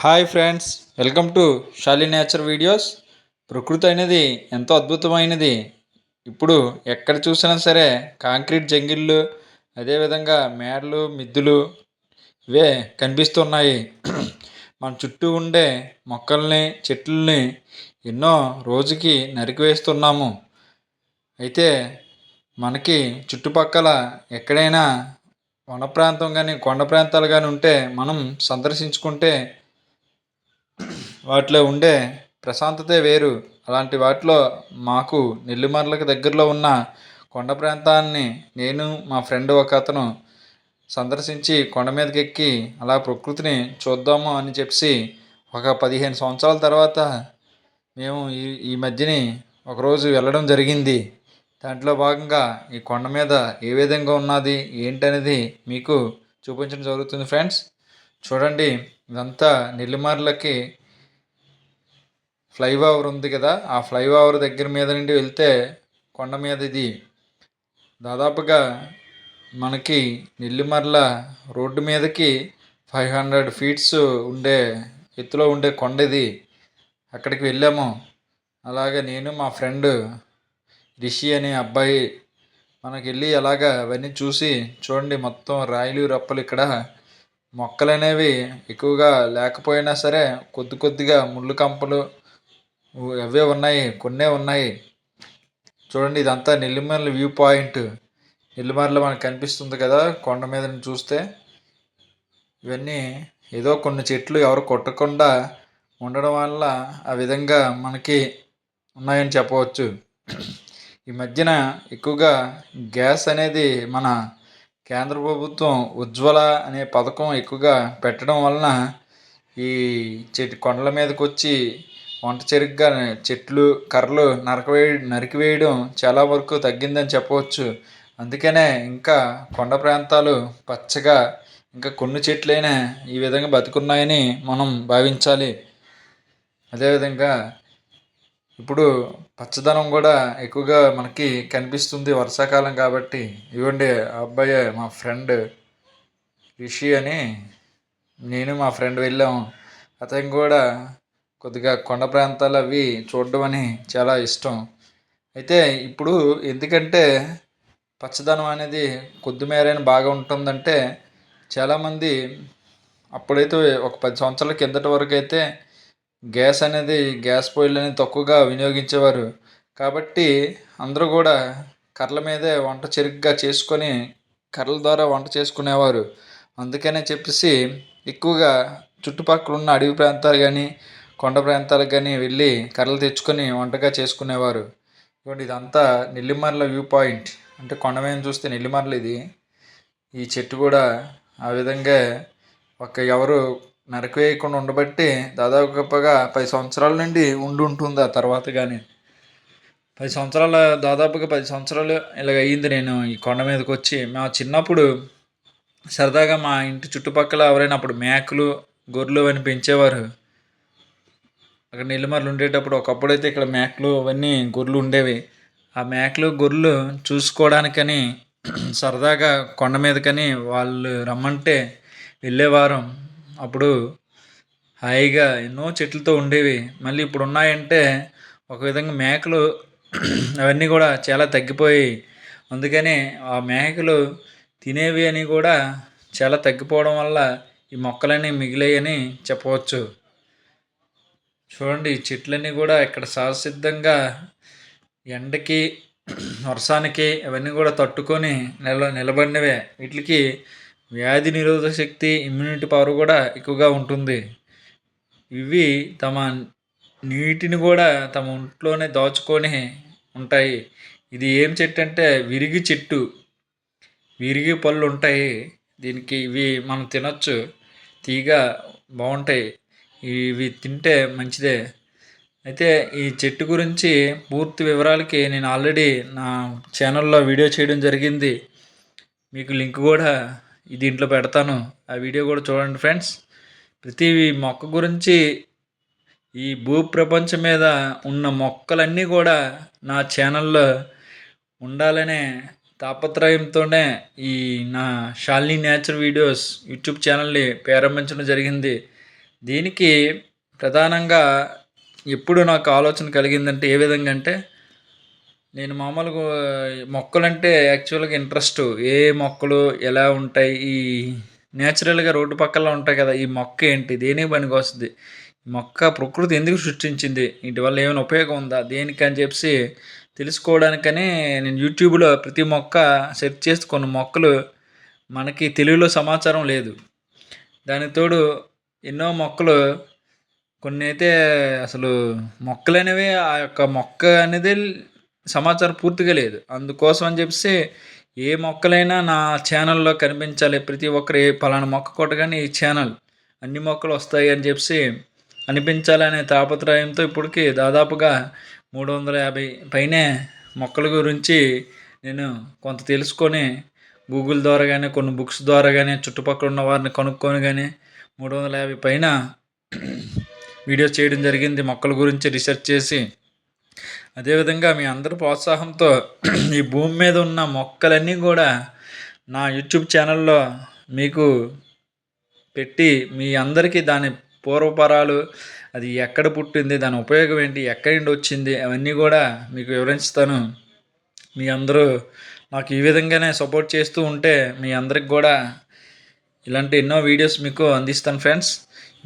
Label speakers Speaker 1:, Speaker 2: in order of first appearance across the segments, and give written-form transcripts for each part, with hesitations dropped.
Speaker 1: Hi friends, welcome to Shali nature videos. ప్రకృతి అనేది ఎంతో అద్భుతమైనది. ఇప్పుడు ఎక్కడ చూసినా సరే కాంక్రీట్ జంగిళ్ళు, అదేవిధంగా మేడలు, మిద్దులు ఇవే కనిపిస్తున్నాయి. మన చుట్టూ ఉండే మొక్కల్ని, చెట్లని ఎన్నో రోజుకి నరికివేస్తున్నాము. అయితే మనకి చుట్టుపక్కల ఎక్కడైనా వన ప్రాంతం కానీ, కొండ ప్రాంతాలు కానీ ఉంటే మనం సందర్శించుకుంటే వాటిలో ఉండే ప్రశాంతతే వేరు. అలాంటి వాటిలో మాకు నెల్లిమర్లకు దగ్గరలో ఉన్న కొండ ప్రాంతాన్ని నేను మా ఫ్రెండ్ ఒక అతను సందర్శించి కొండ మీదకి ఎక్కి అలా ప్రకృతిని చూద్దాము అని చెప్పి ఒక 15 సంవత్సరాల తర్వాత మేము ఈ మధ్యని ఒకరోజు వెళ్ళడం జరిగింది. దాంట్లో భాగంగా ఈ కొండ మీద ఏ విధంగా ఉన్నది ఏంటనేది మీకు చూపించడం జరుగుతుంది ఫ్రెండ్స్. చూడండి, ఇదంతా నెల్లిమర్లకి ఫ్లైఓవర్ ఉంది కదా, ఆ ఫ్లైఓవర్ దగ్గర మీద నుండి వెళ్తే కొండ మీద ఇది దాదాపుగా మనకి నెల్లిమర్ల రోడ్డు మీదకి 500 ఫీట్స్ ఉండే ఎత్తులో ఉండే కొండ ఇది. అక్కడికి వెళ్ళాము. అలాగే నేను మా ఫ్రెండ్ రిషి అనే అబ్బాయి మనకి వెళ్ళి అలాగా అవన్నీ చూసి చూడండి, మొత్తం రాయిలు రప్పలు. ఇక్కడ మొక్కలు అనేవి ఎక్కువగా లేకపోయినా సరే కొద్ది కొద్దిగా ముళ్ళు కంపలు అవే ఉన్నాయి, కొన్నే ఉన్నాయి. చూడండి, ఇదంతా నెల్లిమర్ల వ్యూ పాయింట్. నెల్లిమర్ల మనకు కనిపిస్తుంది కదా కొండ మీద నుంచి చూస్తే. ఇవన్నీ ఏదో కొన్ని చెట్లు ఎవరు కొట్టకుండా ఉండడం వల్ల ఆ విధంగా మనకి ఉన్నాయని చెప్పవచ్చు. ఈ మధ్యన ఎక్కువగా గ్యాస్ అనేది మన కేంద్ర ప్రభుత్వం ఉజ్వల అనే పథకం ఎక్కువగా పెట్టడం వలన ఈ కొండల మీదకి వచ్చి వంట చెరుగ్గా చెట్లు కర్రలు నరికివేయడం చాలా వరకు తగ్గిందని చెప్పవచ్చు. అందుకనే ఇంకా కొండ ప్రాంతాలు పచ్చగా ఇంకా కొన్ని చెట్లైనా ఈ విధంగా బతుకున్నాయని మనం భావించాలి. అదేవిధంగా ఇప్పుడు పచ్చదనం కూడా ఎక్కువగా మనకి కనిపిస్తుంది వర్షాకాలం కాబట్టి. ఇవ్వండి, ఆ అబ్బాయి మా ఫ్రెండ్ రిషి అని, నేను మా ఫ్రెండ్ వెళ్ళాము. అతనికి కూడా కొద్దిగా కొండ ప్రాంతాలు అవి చూడడం అని చాలా ఇష్టం. అయితే ఇప్పుడు ఎందుకంటే పచ్చదనం అనేది కొద్దిమేరైనా బాగా ఉంటుందంటే చాలామంది అప్పుడైతే ఒక 10 సంవత్సరాల కిందటి వరకు అయితే గ్యాస్ పొయ్యిలు అనేది తక్కువగా వినియోగించేవారు. కాబట్టి అందరూ కూడా కర్రల మీదే వంట చెరుగ్గా చేసుకొని కర్రల ద్వారా వంట చేసుకునేవారు. అందుకనే చెప్పేసి ఎక్కువగా చుట్టుపక్కల ఉన్న అడవి ప్రాంతాలు కానీ, కొండ ప్రాంతాలకు కానీ వెళ్ళి కర్రలు తెచ్చుకొని వంటగా చేసుకునేవారు. ఇదిగోండి, ఇదంతా నెల్లిమర్ల వ్యూ పాయింట్. అంటే కొండ మీద చూస్తే నెల్లిమర్ల ఇది. ఈ చెట్టు కూడా ఆ విధంగా ఎవరు నరకవేయకుండా ఉండబట్టి దాదాపుగా 10 సంవత్సరాల నుండి ఉండి ఉంటుంది. ఆ తర్వాత కానీ దాదాపుగా 10 సంవత్సరాలు ఇలాగ అయ్యింది. నేను ఈ కొండ మీదకి వచ్చి మా చిన్నప్పుడు సరదాగా మా ఇంటి చుట్టుపక్కల ఎవరైనా అప్పుడు మేకలు, గొర్రెలు అవన్నీ పెంచేవారు. అక్కడ నెల్లిమర్లు ఉండేటప్పుడు ఒకప్పుడైతే ఇక్కడ మేకలు అవన్నీ గొర్రెలు ఉండేవి. ఆ మేకలు గొర్రెలు చూసుకోవడానికని సరదాగా కొండ మీదకని వాళ్ళు రమ్మంటే వెళ్ళేవారం. అప్పుడు హాయిగా ఎన్నో చెట్లతో ఉండేవి. మళ్ళీ ఇప్పుడు ఉన్నాయంటే ఒక విధంగా మేకలు అవన్నీ కూడా చాలా తగ్గిపోయాయి. అందుకని ఆ మేకలు తినేవి అని కూడా చాలా తగ్గిపోవడం వల్ల ఈ మొక్కలన్నీ మిగిలాయని చెప్పవచ్చు. చూడండి, ఈ చెట్లన్నీ కూడా ఇక్కడ సహజసిద్ధంగా ఎండకి, వర్షానికి అవన్నీ కూడా తట్టుకొని నిలబడినవే. వీటికి వ్యాధి నిరోధక శక్తి, ఇమ్యూనిటీ పవర్ కూడా ఎక్కువగా ఉంటుంది. ఇవి తమ నీటిని కూడా తమ ఒంట్లోనే దాచుకొని ఉంటాయి. ఇది ఏం చెట్టు అంటే విరిగి చెట్టు. విరిగి పళ్ళు ఉంటాయి దీనికి. ఇవి మనం తినొచ్చు, తీగ బాగుంటాయి. ఇవి తింటే మంచిదే. అయితే ఈ చెట్టు గురించి పూర్తి వివరాలకి నేను ఆల్రెడీ నా ఛానల్లో వీడియో చేయడం జరిగింది. మీకు లింక్ కూడా దీంట్లో పెడతాను. ఆ వీడియో కూడా చూడండి ఫ్రెండ్స్. ప్రతి మొక్క గురించి ఈ భూప్రపంచం మీద ఉన్న మొక్కలన్నీ కూడా నా ఛానల్లో ఉండాలనే తాపత్రయంతోనే ఈ నా షాలిని నేచర్ వీడియోస్ యూట్యూబ్ ఛానల్ని ప్రారంభించడం జరిగింది. దీనికి ప్రధానంగా ఎప్పుడు నాకు ఆలోచన కలిగిందంటే ఏ విధంగా అంటే, నేను మామూలుగా మొక్కలంటే యాక్చువల్‌గా ఇంట్రెస్టు. ఏ మొక్కలు ఎలా ఉంటాయి? ఈ నేచురల్‌గా రోడ్డు పక్కల ఉంటాయి కదా! ఈ మొక్క ఏంటి? దేనికి పనికొస్తది? మొక్క ప్రకృతి ఎందుకు సృష్టించింది? వీటి వల్ల ఏమైనా ఉపయోగం ఉందా? దేనికని చెప్పేసి తెలుసుకోవడానికని నేను యూట్యూబ్‌లో ప్రతి మొక్క సెర్చ్ చేసి కొన్ని మొక్కలు మనకి తెలుగులో సమాచారం లేదు. దానికి తోడు ఎన్నో మొక్కలు కొన్నైతే అసలు మొక్కలనేవి ఆ యొక్క మొక్క అనేది సమాచారం పూర్తిగా లేదు. అందుకోసం అని చెప్పేసి ఏ మొక్కలైనా నా ఛానల్‌లో కనిపించాలి. ప్రతి ఒక్కరు ఏ పలానా మొక్క కొట్టగానే ఈ ఛానల్ అన్ని మొక్కలు వస్తాయి అని చెప్పేసి అనిపించాలనే తాపత్రయంతో ఇప్పటికి దాదాపుగా 350 పైనే మొక్కల గురించి నేను కొంత తెలుసుకొని గూగుల్ ద్వారా గానీ, కొన్ని బుక్స్ ద్వారా గానీ, చుట్టుపక్కల ఉన్న వారిని కనుక్కొని గానీ 350 పైన వీడియోస్ చేయడం జరిగింది మొక్కల గురించి రీసెర్చ్ చేసి. అదేవిధంగా మీ అందరి ప్రోత్సాహంతో ఈ భూమి మీద ఉన్న మొక్కలన్నీ కూడా నా యూట్యూబ్ ఛానల్లో మీకు పెట్టి మీ అందరికీ దాని పూర్వపరాలు, అది ఎక్కడ పుట్టింది, దాని ఉపయోగం ఏంటి, ఎక్కడి నుండి వచ్చింది, అవన్నీ కూడా మీకు వివరిస్తాను. మీ అందరూ నాకు ఈ విధంగానే సపోర్ట్ చేస్తూ ఉంటే మీ అందరికి కూడా ఇలాంటి ఎన్నో వీడియోస్ మీకు అందిస్తాను ఫ్రెండ్స్.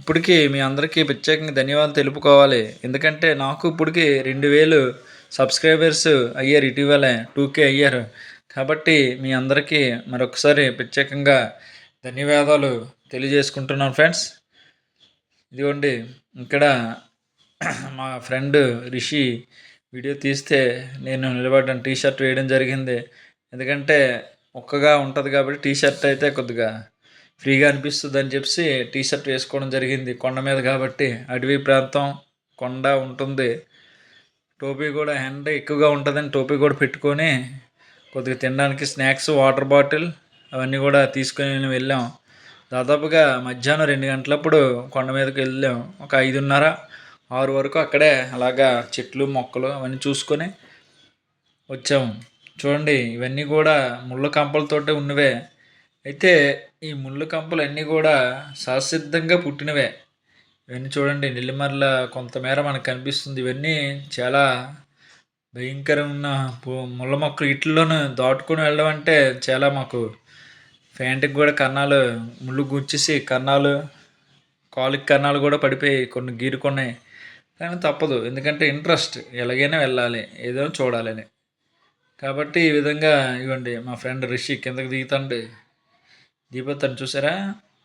Speaker 1: ఇప్పటికీ మీ అందరికీ ప్రత్యేకంగా ధన్యవాదాలు తెలుపుకోవాలి. ఎందుకంటే నాకు ఇప్పటికి 2000 సబ్స్క్రైబర్స్ అయ్యారు, ఇటీవలే 2K అయ్యారు. కాబట్టి మీ అందరికీ మరొకసారి ప్రత్యేకంగా ధన్యవాదాలు తెలియజేసుకుంటున్నాను ఫ్రెండ్స్. ఇదిగోండి ఇక్కడ మా ఫ్రెండ్ రిషి వీడియో తీస్తే నేను నిలబడ్డాను, టీ షర్ట్ వేయడం జరిగింది. ఎందుకంటే ఒక్కగా ఉంటుంది కాబట్టి టీ షర్ట్ అయితే కొద్దిగా ఫ్రీగా అనిపిస్తుంది అని చెప్పి టీ షర్ట్ వేసుకోవడం జరిగింది. కొండ మీద కాబట్టి అడవి ప్రాంతం, కొండ ఉంటుంది. టోపీ కూడా ఎండ ఎక్కువగా ఉంటుందని టోపీ కూడా పెట్టుకొని కొద్దిగా తినడానికి స్నాక్స్, వాటర్ బాటిల్ అవన్నీ కూడా తీసుకొని వెళ్ళాం. దాదాపుగా మధ్యాహ్నం 2 గంటలప్పుడు కొండ మీదకి వెళ్ళాం. ఒక 5:30, 6 వరకు అక్కడే అలాగా చెట్లు, మొక్కలు అవన్నీ చూసుకొని వచ్చాము. చూడండి ఇవన్నీ కూడా ముళ్ళ కంపలతోటే ఉన్నవే. అయితే ఈ ముళ్ళు కంపలు అన్నీ కూడా సహసిద్ధంగా పుట్టినవే. ఇవన్నీ చూడండి నెల్లిమర్ల కొంతమేర మనకు కనిపిస్తుంది. ఇవన్నీ చాలా భయంకరమైన ముళ్ళ మొక్కలు. వీటిల్లోనూ దాటుకొని వెళ్ళడం అంటే చాలా మాకు ప్యాంటుకి కూడా కన్నాలు ముళ్ళు గుచ్చేసి కన్నాలు, కాలుకి కన్నాలు కూడా పడిపోయి కొన్ని గీరుకున్నాయి. కానీ తప్పదు, ఎందుకంటే ఇంట్రెస్ట్, ఎలాగైనా వెళ్ళాలి, ఏదో చూడాలని. కాబట్టి ఈ విధంగా ఇవ్వండి మా ఫ్రెండ్ రిషి కిందకి దిగుతాండి. దిగిపోతాను చూసారా,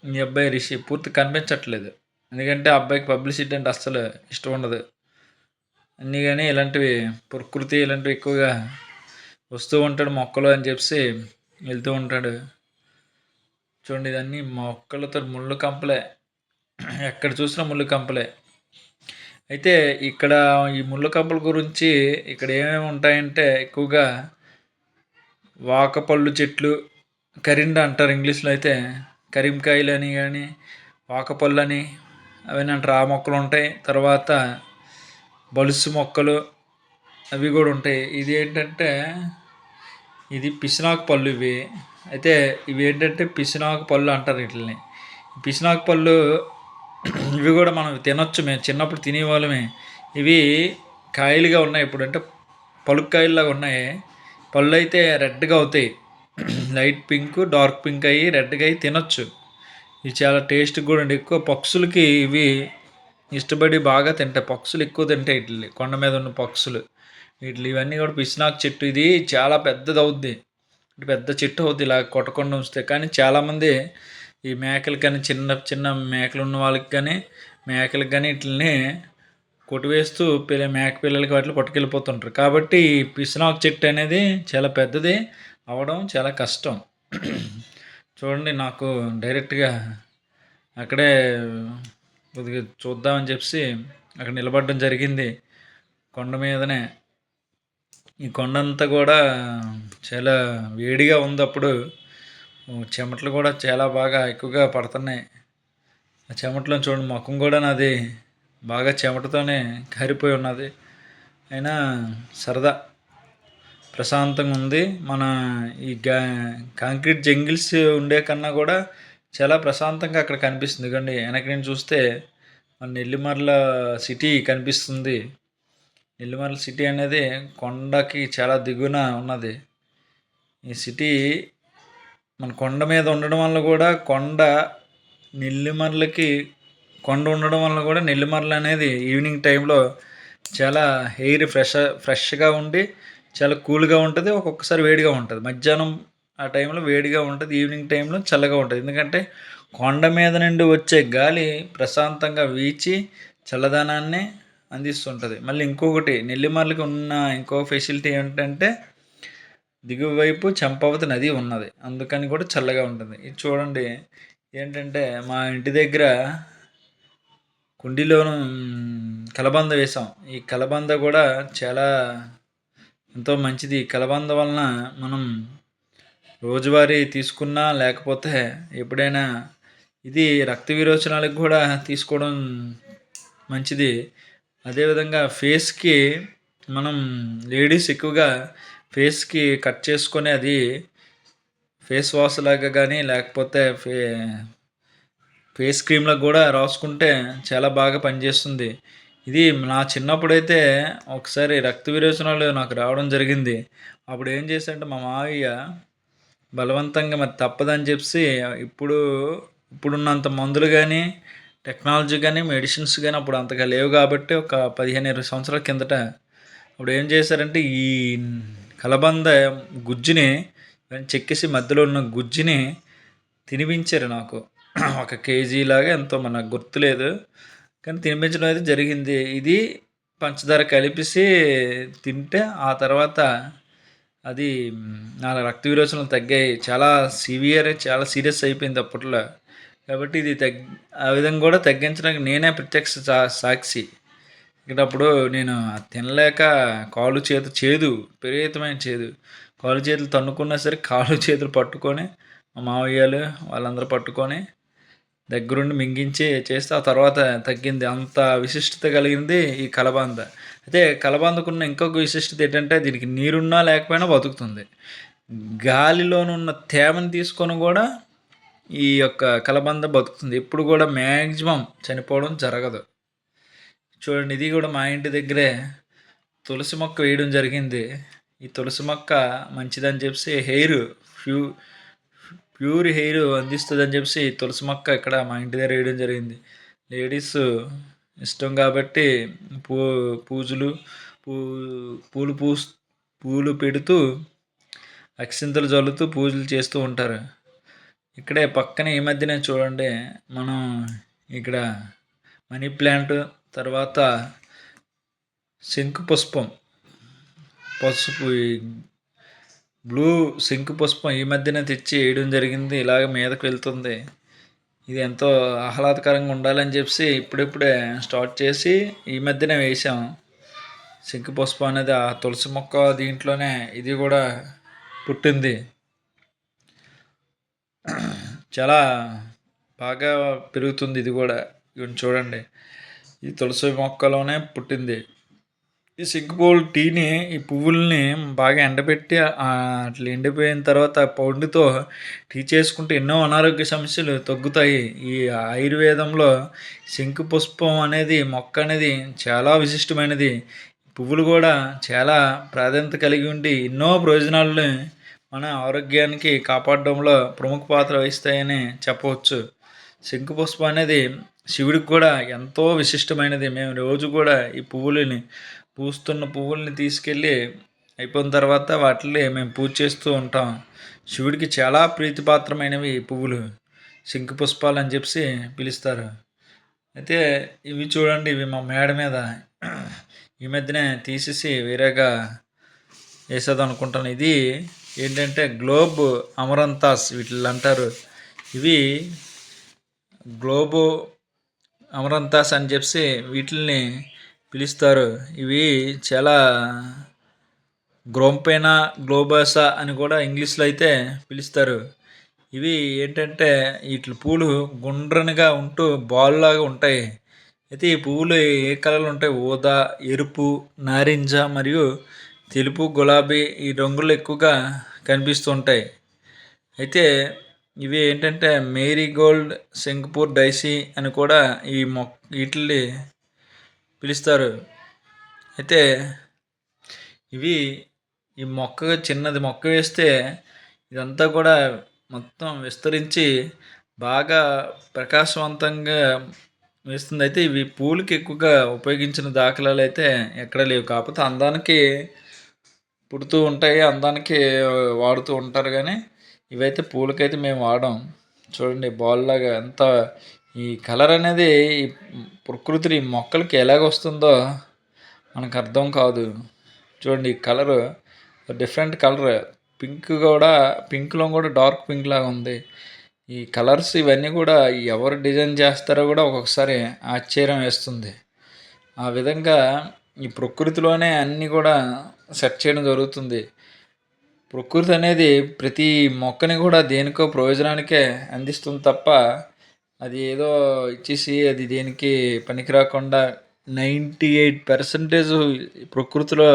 Speaker 1: మీ అబ్బాయి రిషి పూర్తి కనిపించట్లేదు. ఎందుకంటే ఆ అబ్బాయికి పబ్లిసిటీ అంటే అస్సలు ఇష్టం ఉండదు. అన్నీ కానీ ఇలాంటివి ప్రకృతి ఇలాంటివి ఎక్కువగా వస్తూ ఉంటాడు, మొక్కలు అని చెప్పి వెళ్తూ ఉంటాడు. చూడండి ఇదన్నీ మొక్కలతో ముళ్ళు కంపలే, ఎక్కడ చూసినా ముళ్ళు కంపలే. అయితే ఇక్కడ ఈ ముళ్ళ కంపల గురించి ఇక్కడ ఏమేమి ఉంటాయంటే ఎక్కువగా వాకపళ్ళు చెట్లు, కరిండ అంటారు ఇంగ్లీష్లో, అయితే కరింకాయలు అని కానీ వాకపళ్ళు అని అవన్నీ అంటారు. ఆ మొక్కలు ఉంటాయి. తర్వాత బలుసు మొక్కలు అవి కూడా ఉంటాయి. ఇది ఏంటంటే ఇది పిసినాకు పళ్ళు ఇవి. అయితే ఇవి ఏంటంటే పిసినాకు పళ్ళు అంటారు వీటిని. పిసినాకు పళ్ళు ఇవి కూడా మనం తినొచ్చు, మేము చిన్నప్పుడు తినేవాళ్ళమే. ఇవి కాయలుగా ఉన్నాయి, ఇప్పుడు అంటే పలుకు కాయల్లాగా ఉన్నాయి. పళ్ళు అయితే రెడ్గా అవుతాయి, లైట్ పింక్, డార్క్ పింక్ అయ్యి రెడ్గా అయ్యి తినొచ్చు. ఇవి చాలా టేస్ట్ కూడా ఉండి ఎక్కువ పక్షులకి ఇవి ఇష్టపడి బాగా తింటాయి. పక్షులు ఎక్కువ తింటాయి వీటిని, కొండ మీద ఉన్న పక్షులు వీటిని. ఇవన్నీ కూడా పిసినాకు చెట్టు, ఇది చాలా పెద్దది అవుద్ది, పెద్ద చెట్టు అవుద్ది ఇలా కొట్టకుండా ఉంచితే. కానీ చాలామంది ఈ మేకలు కానీ చిన్న చిన్న మేకలు ఉన్న వాళ్ళకి కానీ మేకలకు కానీ వీటిని కొట్టివేస్తూ మేక పిల్లలకి వాటిని పట్టుకెళ్ళిపోతుంటారు. కాబట్టి ఈ పిసినాకు చెట్టు అనేది చాలా పెద్దది అవడం చాలా కష్టం. చూడండి నాకు డైరెక్ట్గా అక్కడే కొద్దిగా చూద్దామని చెప్పి అక్కడ నిలబడడం జరిగింది, కొండ మీదనే. ఈ కొండంతా కూడా చాలా వేడిగా ఉంది. అప్పుడు చెమటలు కూడా చాలా బాగా ఎక్కువగా పడుతున్నాయి. ఆ చెమటలో చూడండి ముఖం కూడా నాది బాగా చెమటతోనే కారిపోయి ఉన్నది. అయినా సరదా ప్రశాంతంగా ఉంది. మన ఈ కాంక్రీట్ జంగిల్స్ ఉండే కన్నా కూడా చాలా ప్రశాంతంగా అక్కడ కనిపిస్తుంది. కానీ వెనక నుంచి చూస్తే మన నెల్లిమర్ల సిటీ కనిపిస్తుంది. నెల్లిమర్ల సిటీ అనేది కొండకి చాలా దిగువన ఉన్నది. ఈ సిటీ మన కొండ మీద ఉండడం వల్ల కూడా నెల్లిమర్లకి కొండ ఉండడం వల్ల కూడా నెల్లిమర్ల అనేది ఈవినింగ్ టైంలో చాలా ఎయిర్ ఫ్రెష్గా ఉండి చాలా కూల్గా ఉంటుంది. ఒక్కొక్కసారి వేడిగా ఉంటుంది. మధ్యాహ్నం ఆ టైంలో వేడిగా ఉంటుంది, ఈవినింగ్ టైంలో చల్లగా ఉంటుంది. ఎందుకంటే కొండ మీద నుండి వచ్చే గాలి ప్రశాంతంగా వీచి చల్లదనాన్ని అందిస్తుంటుంది. మళ్ళీ ఇంకొకటి నెల్లిమర్లకి ఉన్న ఇంకో ఫెసిలిటీ ఏంటంటే దిగువ వైపు చంపావతి నది ఉన్నది, అందుకని కూడా చల్లగా ఉంటుంది. ఇది చూడండి, ఏంటంటే మా ఇంటి దగ్గర కుండీలోను కలబంద వేసాం. ఈ కలబంద కూడా చాలా ఎంతో మంచిది. కలబంద వలన మనం రోజువారీ తీసుకున్నా లేకపోతే ఎప్పుడైనా ఇది రక్త విరోచనాలకు కూడా తీసుకోవడం మంచిది. అదేవిధంగా ఫేస్కి మనం లేడీస్ ఎక్కువగా ఫేస్కి కట్ చేసుకొని అది ఫేస్ వాష్ లాగా కానీ లేకపోతే ఫేస్ క్రీమ్లకు కూడా రాసుకుంటే చాలా బాగా పనిచేస్తుంది. ఇది నా చిన్నప్పుడైతే ఒకసారి రక్త విరోచనాలు నాకు రావడం జరిగింది. అప్పుడు ఏం చేశాడంటే మా మావయ్య బలవంతంగా మరి తప్పదని చెప్పి ఇప్పుడున్నంత మందులు కానీ టెక్నాలజీ కానీ మెడిసిన్స్ కానీ అప్పుడు అంతగా లేవు కాబట్టి ఒక 15-20 సంవత్సరాల కిందట అప్పుడు ఏం చేశారంటే ఈ కలబంద గుజ్జుని చెక్కేసి మధ్యలో ఉన్న గుజ్జుని తినిపించారు నాకు. 1 కేజీ లాగా ఎంతో మనకు గుర్తులేదు, కానీ తినిపించడం అయితే జరిగింది. ఇది పంచదార కలిపేసి తింటే ఆ తర్వాత అది నా రక్త విరోచనలు తగ్గాయి. చాలా చాలా సీరియస్ అయిపోయింది అప్పట్లో. కాబట్టి ఇది ఆ విధంగా కూడా తగ్గించడానికి నేనే ప్రత్యక్ష సాక్షి. అప్పుడు నేను తినలేక కాలు చేతు చేదు విపరీతమైన చేదు, కాలు చేతులు తన్నుకున్నా సరే కాలు చేతులు పట్టుకొని మా మావయ్యలు వాళ్ళందరూ పట్టుకొని దగ్గరుండి మింగించి చేస్తే ఆ తర్వాత తగ్గింది. అంత విశిష్టత కలిగింది ఈ కలబంద. అయితే కలబందకున్న ఇంకొక విశిష్టత ఏంటంటే దీనికి నీరున్నా లేకపోయినా బతుకుతుంది. గాలిలోనున్న తేమను తీసుకొని కూడా ఈ యొక్క కలబంద బతుకుతుంది. ఎప్పుడు కూడా మ్యాక్సిమం చనిపోవడం జరగదు. చూడండి, ఇది కూడా మా ఇంటి దగ్గరే తులసి మొక్క వేయడం జరిగింది. ఈ తులసి మొక్క మంచిదని చెప్పి ప్యూర్ హెయిర్ అందిస్తుందని చెప్పి తులసి మొక్క ఇక్కడ మా ఇంటి దగ్గర వేయడం జరిగింది. లేడీస్ ఇష్టం కాబట్టి పూజలు పూలు పెడుతూ అక్షింతలు జల్లుతూ పూజలు చేస్తూ ఉంటారు. ఇక్కడే పక్కనే ఈ మధ్యనే చూడండి, మనం ఇక్కడ మనీ ప్లాంట్, తర్వాత శంకు పుష్పం, బ్లూ శంకు పుష్పం ఈ మధ్యనే తెచ్చి వేయడం జరిగింది. ఇలాగ మీదకు వెళ్తుంది. ఇది ఎంతో ఆహ్లాదకరంగా ఉండాలని చెప్పి ఇప్పుడిప్పుడే స్టార్ట్ చేసి ఈ మధ్యనే వేసాం. శంకు పుష్పం అనేది ఆ తులసి మొక్క దీంట్లోనే ఇది కూడా పుట్టింది. చాలా బాగా పెరుగుతుంది. ఇది కూడా చూడండి, ఈ తులసి మొక్కలోనే పుట్టింది. ఈ సింగపూర్ టీని, ఈ పువ్వుల్ని బాగా ఎండబెట్టి అట్లా ఎండిపోయిన తర్వాత పౌండ్తో టీ చేసుకుంటే ఎన్నో అనారోగ్య సమస్యలు తగ్గుతాయి. ఈ ఆయుర్వేదంలో శంకు పుష్పం అనేది మొక్క అనేది చాలా విశిష్టమైనది. పువ్వులు కూడా చాలా ప్రాధాన్యత కలిగి ఉండి ఎన్నో ప్రయోజనాలని మన ఆరోగ్యానికి కాపాడడంలో ప్రముఖ పాత్ర వహిస్తాయని చెప్పవచ్చు. శంకు పుష్పం అనేది శివుడికి కూడా ఎంతో విశిష్టమైనది. మేము రోజు కూడా ఈ పూస్తున్న పువ్వుల్ని తీసుకెళ్ళి అయిపోయిన తర్వాత వాటిని మేము పూజ చేస్తూ ఉంటాం. శివుడికి చాలా ప్రీతిపాత్రమైనవి ఈ పువ్వులు, శంకు పుష్పాలు అని చెప్పి పిలుస్తారు. అయితే ఇవి చూడండి, ఇవి మా మేడ మీద ఈ మధ్యనే తీసేసి వేరేగా వేసేది అనుకుంటాను. ఇది ఏంటంటే గ్లోబ్ అమరంతాస్ వీటిని అంటారు. ఇవి గ్లోబ్ అమరంతాస్ అని చెప్పి వీటిని పిలుస్తారు. ఇవి చాలా గ్రోంపైనా గ్లోబసా అని కూడా ఇంగ్లీష్లో అయితే పిలుస్తారు. ఇవి ఏంటంటే వీటి పూలు గుండ్రనిగా ఉంటూ బాల్ లాగా ఉంటాయి. అయితే ఈ పువ్వులు ఏ కలర్లు ఉంటాయి? ఊదా, ఎరుపు, నారింజ మరియు తెలుపు, గులాబీ ఈ రంగులు ఎక్కువగా కనిపిస్తూ ఉంటాయి. అయితే ఇవి ఏంటంటే మేరీగోల్డ్, సింగపూర్ డైసీ అని కూడా వీటిల్ని పిలుస్తారు. అయితే ఇవి ఈ చిన్నది మొక్క వేస్తే ఇదంతా కూడా మొత్తం విస్తరించి బాగా ప్రకాశవంతంగా వేస్తుంది. అయితే ఇవి పూలకి ఎక్కువగా ఉపయోగించిన దాఖలాలు అయితే ఎక్కడ లేవు. కాకపోతే అందానికి పుడుతూ ఉంటాయి, అందానికి వాడుతూ ఉంటారు. కానీ ఇవైతే పూలకైతే మేము వాడం. చూడండి బాల్లాగా ఎంత ఈ కలర్ అనేది ఈ ప్రకృతి మొక్కలకి ఎలాగొస్తుందో మనకు అర్థం కాదు. చూడండి ఈ కలరు డిఫరెంట్ కలర్, పింక్లో కూడా డార్క్ పింక్ లాగా ఉంది. ఈ కలర్స్ ఇవన్నీ కూడా ఎవరు డిజైన్ చేస్తారో కూడా ఒక్కొక్కసారి ఆశ్చర్యం వేస్తుంది. ఆ విధంగా ఈ ప్రకృతిలోనే అన్నీ కూడా సెట్ చేయడం జరుగుతుంది. ప్రకృతి అనేది ప్రతి మొక్కని కూడా దేనికో ప్రయోజనానికే అందిస్తుంది తప్ప అది ఏదో ఇచ్చేసి అది దేనికి పనికి రాకుండా 98% ప్రకృతిలో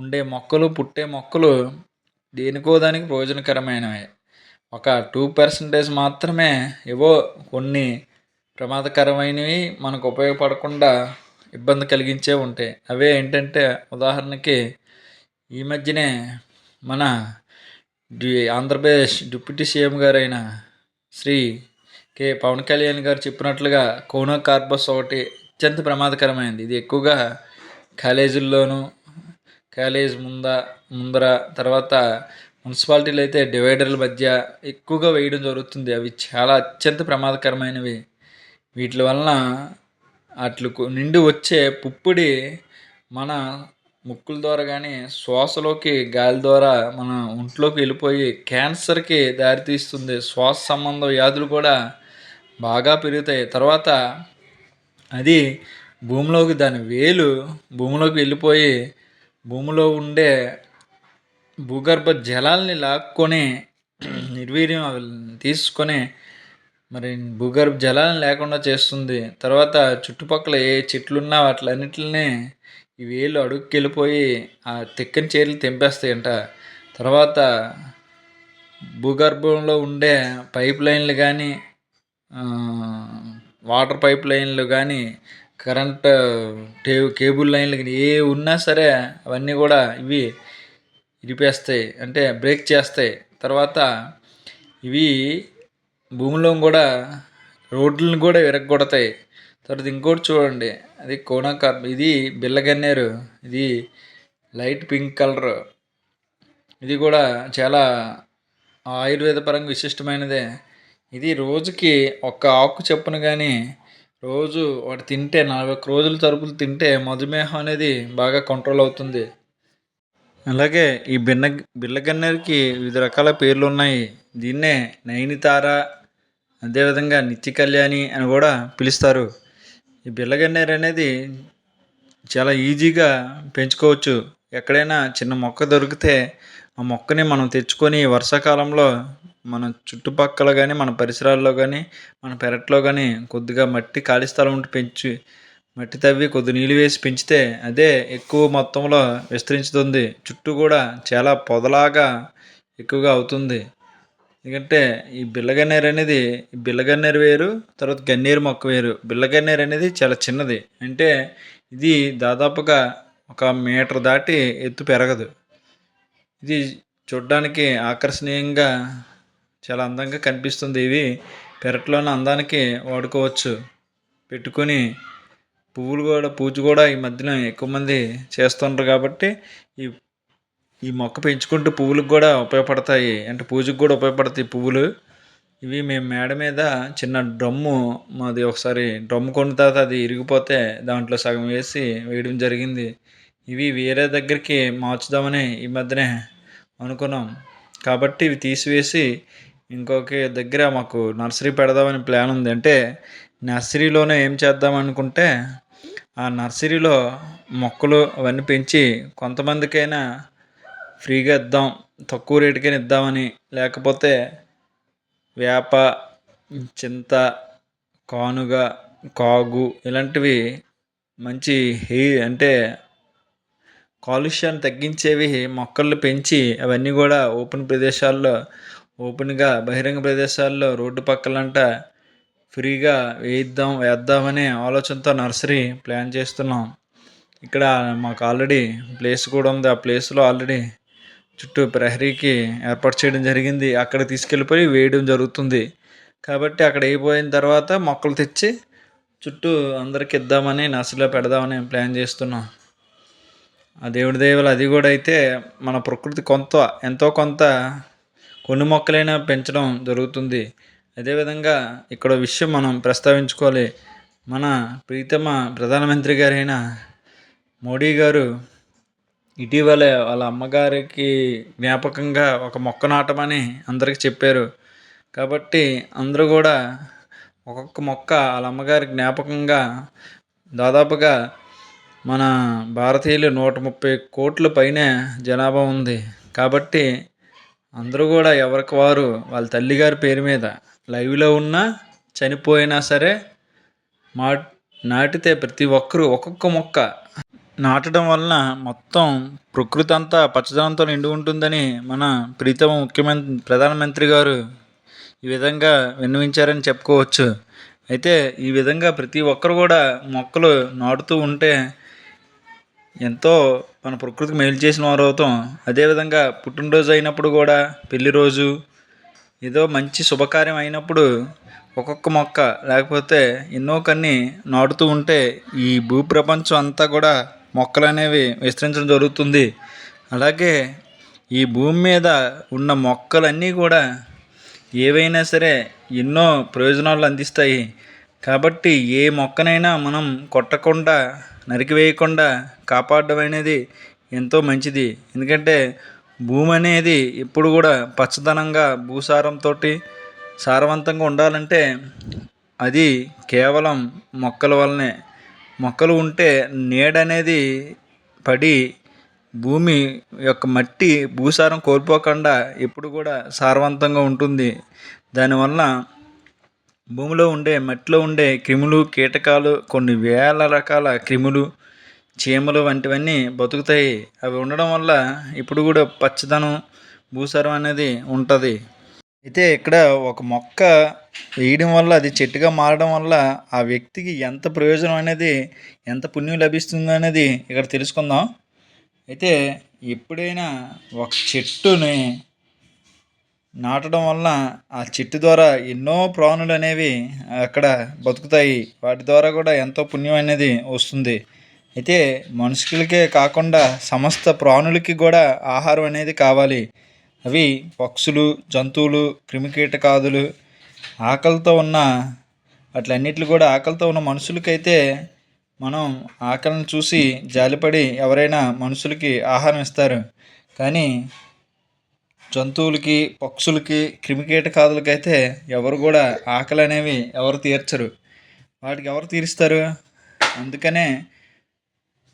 Speaker 1: ఉండే మొక్కలు, పుట్టే మొక్కలు దేనికో దానికి ప్రయోజనకరమైనవి. ఒక 2% మాత్రమే ఏవో కొన్ని ప్రమాదకరమైనవి మనకు ఉపయోగపడకుండా ఇబ్బంది కలిగించే ఉంటాయి. అవే ఏంటంటే ఉదాహరణకి ఈ మధ్యనే మన ఆంధ్రప్రదేశ్ డిప్యూటీ సీఎం గారైన శ్రీ పవన్ కళ్యాణ్ గారు చెప్పినట్లుగా కోనో కార్బస్ ఒకటి అత్యంత ప్రమాదకరమైనది. ఇది ఎక్కువగా కాలేజీల్లోనూ ముందర తర్వాత మున్సిపాలిటీలు అయితే డివైడర్ల మధ్య ఎక్కువగా వేయడం జరుగుతుంది. అవి చాలా అత్యంత ప్రమాదకరమైనవి. వీటి వలన వాటికి నిండి వచ్చే పుప్పొడి మన ముక్కుల ద్వారా కానీ శ్వాసలోకి గాలి ద్వారా మన ఒంట్లోకి వెళ్ళిపోయి క్యాన్సర్కి దారితీస్తుంది. శ్వాస సంబంధ వ్యాధులు కూడా బాగా పెరుగుతాయి. తర్వాత అది దాని వేలు భూమిలోకి వెళ్ళిపోయి భూమిలో ఉండే భూగర్భ జలాల్ని లాక్కొని నిర్వీర్యం తీసుకొని మరి భూగర్భ జలాలను లేకుండా చేస్తుంది. తర్వాత చుట్టుపక్కల ఏ చెట్లున్నా వాటిలన్నిటిని ఈ వేలు అడుగుకి వెళ్ళిపోయి ఆ తెక్కని చీరలు తెంపేస్తాయంట. తర్వాత భూగర్భంలో ఉండే పైప్ లైన్లు కానీ వాటర్ పైప్ లైన్లు కానీ కరెంట్ కేబుల్ లైన్లు కానీ ఏ ఉన్నా సరే అవన్నీ కూడా ఇవి ఇరిపేస్తాయి, అంటే బ్రేక్ చేస్తాయి. తర్వాత ఇవి భూమిలో కూడా రోడ్లను కూడా విరగొడతాయి. తర్వాత ఇంకోటి చూడండి, అది ఇది బిళ్ళగన్నేరు, ఇది లైట్ పింక్ కలర్. ఇది కూడా చాలా ఆయుర్వేద పరంగా విశిష్టమైనదే. ఇది రోజుకి ఒక ఆకు చొప్పున కానీ రోజు వాటి తింటే 41 రోజుల తరపులు తింటే మధుమేహం అనేది బాగా కంట్రోల్ అవుతుంది. అలాగే ఈ బిళ్ళగన్నేరుకి వివిధ రకాల పేర్లు ఉన్నాయి. దీన్నే నయనితార, అదేవిధంగా నిత్య కళ్యాణి అని కూడా పిలుస్తారు. ఈ బిళ్ళగన్నేరు అనేది చాలా ఈజీగా పెంచుకోవచ్చు. ఎక్కడైనా చిన్న మొక్క దొరికితే ఆ మొక్కని మనం తెచ్చుకొని వర్షాకాలంలో మన చుట్టుపక్కల కానీ మన పరిసరాల్లో కానీ మన పెరట్లో కానీ కొద్దిగా ఖాళీ స్థలం ఉంటే మట్టి తవ్వి కొద్ది నీళ్ళు వేసి పెంచితే అదే ఎక్కువ మొత్తంలో విస్తరించుతుంది. చుట్టూ కూడా చాలా పొదలాగా ఎక్కువగా అవుతుంది. ఎందుకంటే ఈ బిళ్ళగన్నేరు వేరు, తర్వాత గన్నేరు మొక్క వేరు. బిళ్ళగన్నేరు అనేది చాలా చిన్నది, అంటే ఇది దాదాపుగా 1 మీటర్ దాటి ఎత్తు పెరగదు. ఇది చూడ్డానికి ఆకర్షణీయంగా చాలా అందంగా కనిపిస్తుంది. ఇవి పెరట్లోని అందానికి వాడుకోవచ్చు. పెట్టుకొని పూజ కూడా ఈ మధ్యన ఎక్కువ మంది చేస్తుంటారు కాబట్టి ఈ మొక్క పెంచుకుంటూ పువ్వులకు కూడా ఉపయోగపడతాయి, అంటే పూజకు కూడా ఉపయోగపడతాయి పువ్వులు. ఇవి మేము మేడ మీద చిన్న మాది ఒకసారి డ్రమ్ము కొన్న తర్వాత అది ఇరిగిపోతే దాంట్లో సగం వేయడం జరిగింది. ఇవి వేరే దగ్గరికి మార్చుదామని ఈ మధ్యనే అనుకున్నాం. కాబట్టి ఇవి తీసివేసి ఇంకొక దగ్గర మాకు నర్సరీ పెడదామని ప్లాన్ ఉంది. అంటే నర్సరీలోనే ఏం చేద్దాం అనుకుంటే ఆ నర్సరీలో మొక్కలు అవన్నీ పెంచి కొంతమందికైనా ఫ్రీగా ఇద్దాం, తక్కువ రేటుకైనా ఇద్దామని. లేకపోతే వేప, చింత, కానుగ, కాగు ఇలాంటివి మంచి అంటే కాలుష్యాన్ని తగ్గించేవి మొక్కలు పెంచి అవన్నీ కూడా ఓపెన్గా బహిరంగ ప్రదేశాల్లో రోడ్డు పక్కలంట ఫ్రీగా వేద్దామనే ఆలోచనతో నర్సరీ ప్లాన్ చేస్తున్నాం. ఇక్కడ మాకు ఆల్రెడీ ప్లేస్ కూడా ఉంది. ఆ ప్లేస్లో ఆల్రెడీ చుట్టూ ప్రహరీకి ఏర్పాటు చేయడం జరిగింది. అక్కడ తీసుకెళ్ళిపోయి వేయడం జరుగుతుంది. కాబట్టి అక్కడ అయిపోయిన తర్వాత మొక్కలు తెచ్చి చుట్టూ అందరికి ఇద్దామని నర్సరీలో పెడదామని ప్లాన్ చేస్తున్నాం. ఆ దేవుడి దయ వల్ల అది కూడా అయితే మన ప్రకృతి ఎంతో కొంత కొన్ని మొక్కలైనా పెంచడం జరుగుతుంది. అదేవిధంగా ఇక్కడ విషయం మనం ప్రస్తావించుకోవాలి. మన ప్రీతమ ప్రధానమంత్రి గారైన మోడీ గారు ఇటీవలే వాళ్ళ అమ్మగారికి జ్ఞాపకంగా ఒక మొక్క నాటమని అందరికీ చెప్పారు. కాబట్టి అందరూ కూడా ఒక్కొక్క మొక్క వాళ్ళ అమ్మగారి జ్ఞాపకంగా దాదాపుగా మన భారతీయులు 130 కోట్ల పైనే జనాభా ఉంది. కాబట్టి అందరూ కూడా ఎవరికి వారు వాళ్ళ తల్లిగారి పేరు మీద లైవ్లో ఉన్నా చనిపోయినా సరే నాటితే ప్రతి ఒక్కరూ ఒక్కొక్క మొక్క నాటడం వలన మొత్తం ప్రకృతి అంతా పచ్చదనంతో నిండి ఉంటుందని మన ప్రీతమ ప్రధానమంత్రి గారు ఈ విధంగా విన్నవించారని చెప్పుకోవచ్చు. అయితే ఈ విధంగా ప్రతి ఒక్కరు కూడా మొక్కలు నాటుతూ ఉంటే ఎంతో మన ప్రకృతికి మేలు చేసిన వారు అవుతాం. అదేవిధంగా పుట్టినరోజు అయినప్పుడు కూడా, పెళ్లి రోజు, ఏదో మంచి శుభకార్యం అయినప్పుడు ఒక్కొక్క మొక్క లేకపోతే ఎన్నో కొన్ని నాటుతూ ఉంటే ఈ భూప్రపంచం అంతా కూడా మొక్కలు అనేవి విస్తరించడం జరుగుతుంది. అలాగే ఈ భూమి మీద ఉన్న మొక్కలన్నీ కూడా ఏవైనా సరే ఎన్నో ప్రయోజనాలు అందిస్తాయి. కాబట్టి ఏ మొక్కనైనా మనం కొట్టకుండా, నరికివేయకుండా కాపాడడం అనేది ఎంతో మంచిది. ఎందుకంటే భూమి అనేది ఎప్పుడు కూడా పచ్చదనంగా భూసారంతో సారవంతంగా ఉండాలంటే అది కేవలం మొక్కల వల్లనే. మొక్కలు ఉంటే నీడ అనేది పడి భూమి యొక్క మట్టి భూసారం కోల్పోకుండా ఎప్పుడు కూడా సారవంతంగా ఉంటుంది. దానివల్ల భూమిలో ఉండే మట్టిలో ఉండే క్రిములు, కీటకాలు, కొన్ని వేల రకాల క్రిములు, చీమలు వంటివన్నీ బతుకుతాయి. అవి ఉండడం వల్ల ఇప్పుడు కూడా పచ్చదనం, భూసారం అనేది ఉంటుంది. అయితే ఇక్కడ ఒక మొక్క వేయడం వల్ల అది చెట్టుగా మారడం వల్ల ఆ వ్యక్తికి ఎంత ప్రయోజనం అనేది, ఎంత పుణ్యం లభిస్తుంది అనేది ఇక్కడ తెలుసుకుందాం. అయితే ఎప్పుడైనా ఒక చెట్టుని నాటడం వల్ల ఆ చెట్టు ద్వారా ఎన్నో ప్రాణులు అనేవి అక్కడ బతుకుతాయి. వాటి ద్వారా కూడా ఎంతో పుణ్యం అనేది వస్తుంది. అయితే మనుషులకే కాకుండా సమస్త ప్రాణులకి కూడా ఆహారం అనేది కావాలి. అవి పక్షులు, జంతువులు, క్రిమికీటకాదులు, ఆకలితో ఉన్న వాటిలన్నిటిని కూడా ఆకలితో ఉన్న మనుషులకైతే మనం ఆకలిని చూసి జాలిపడి ఎవరైనా మనుషులకి ఆహారం ఇస్తారు. కానీ జంతువులకి, పక్షులకి, క్రిమికీటకాదులకైతే ఎవరు కూడా ఆకలి అనేవి ఎవరు తీర్చరు. వాటికి ఎవరు తీరుస్తారు? అందుకనే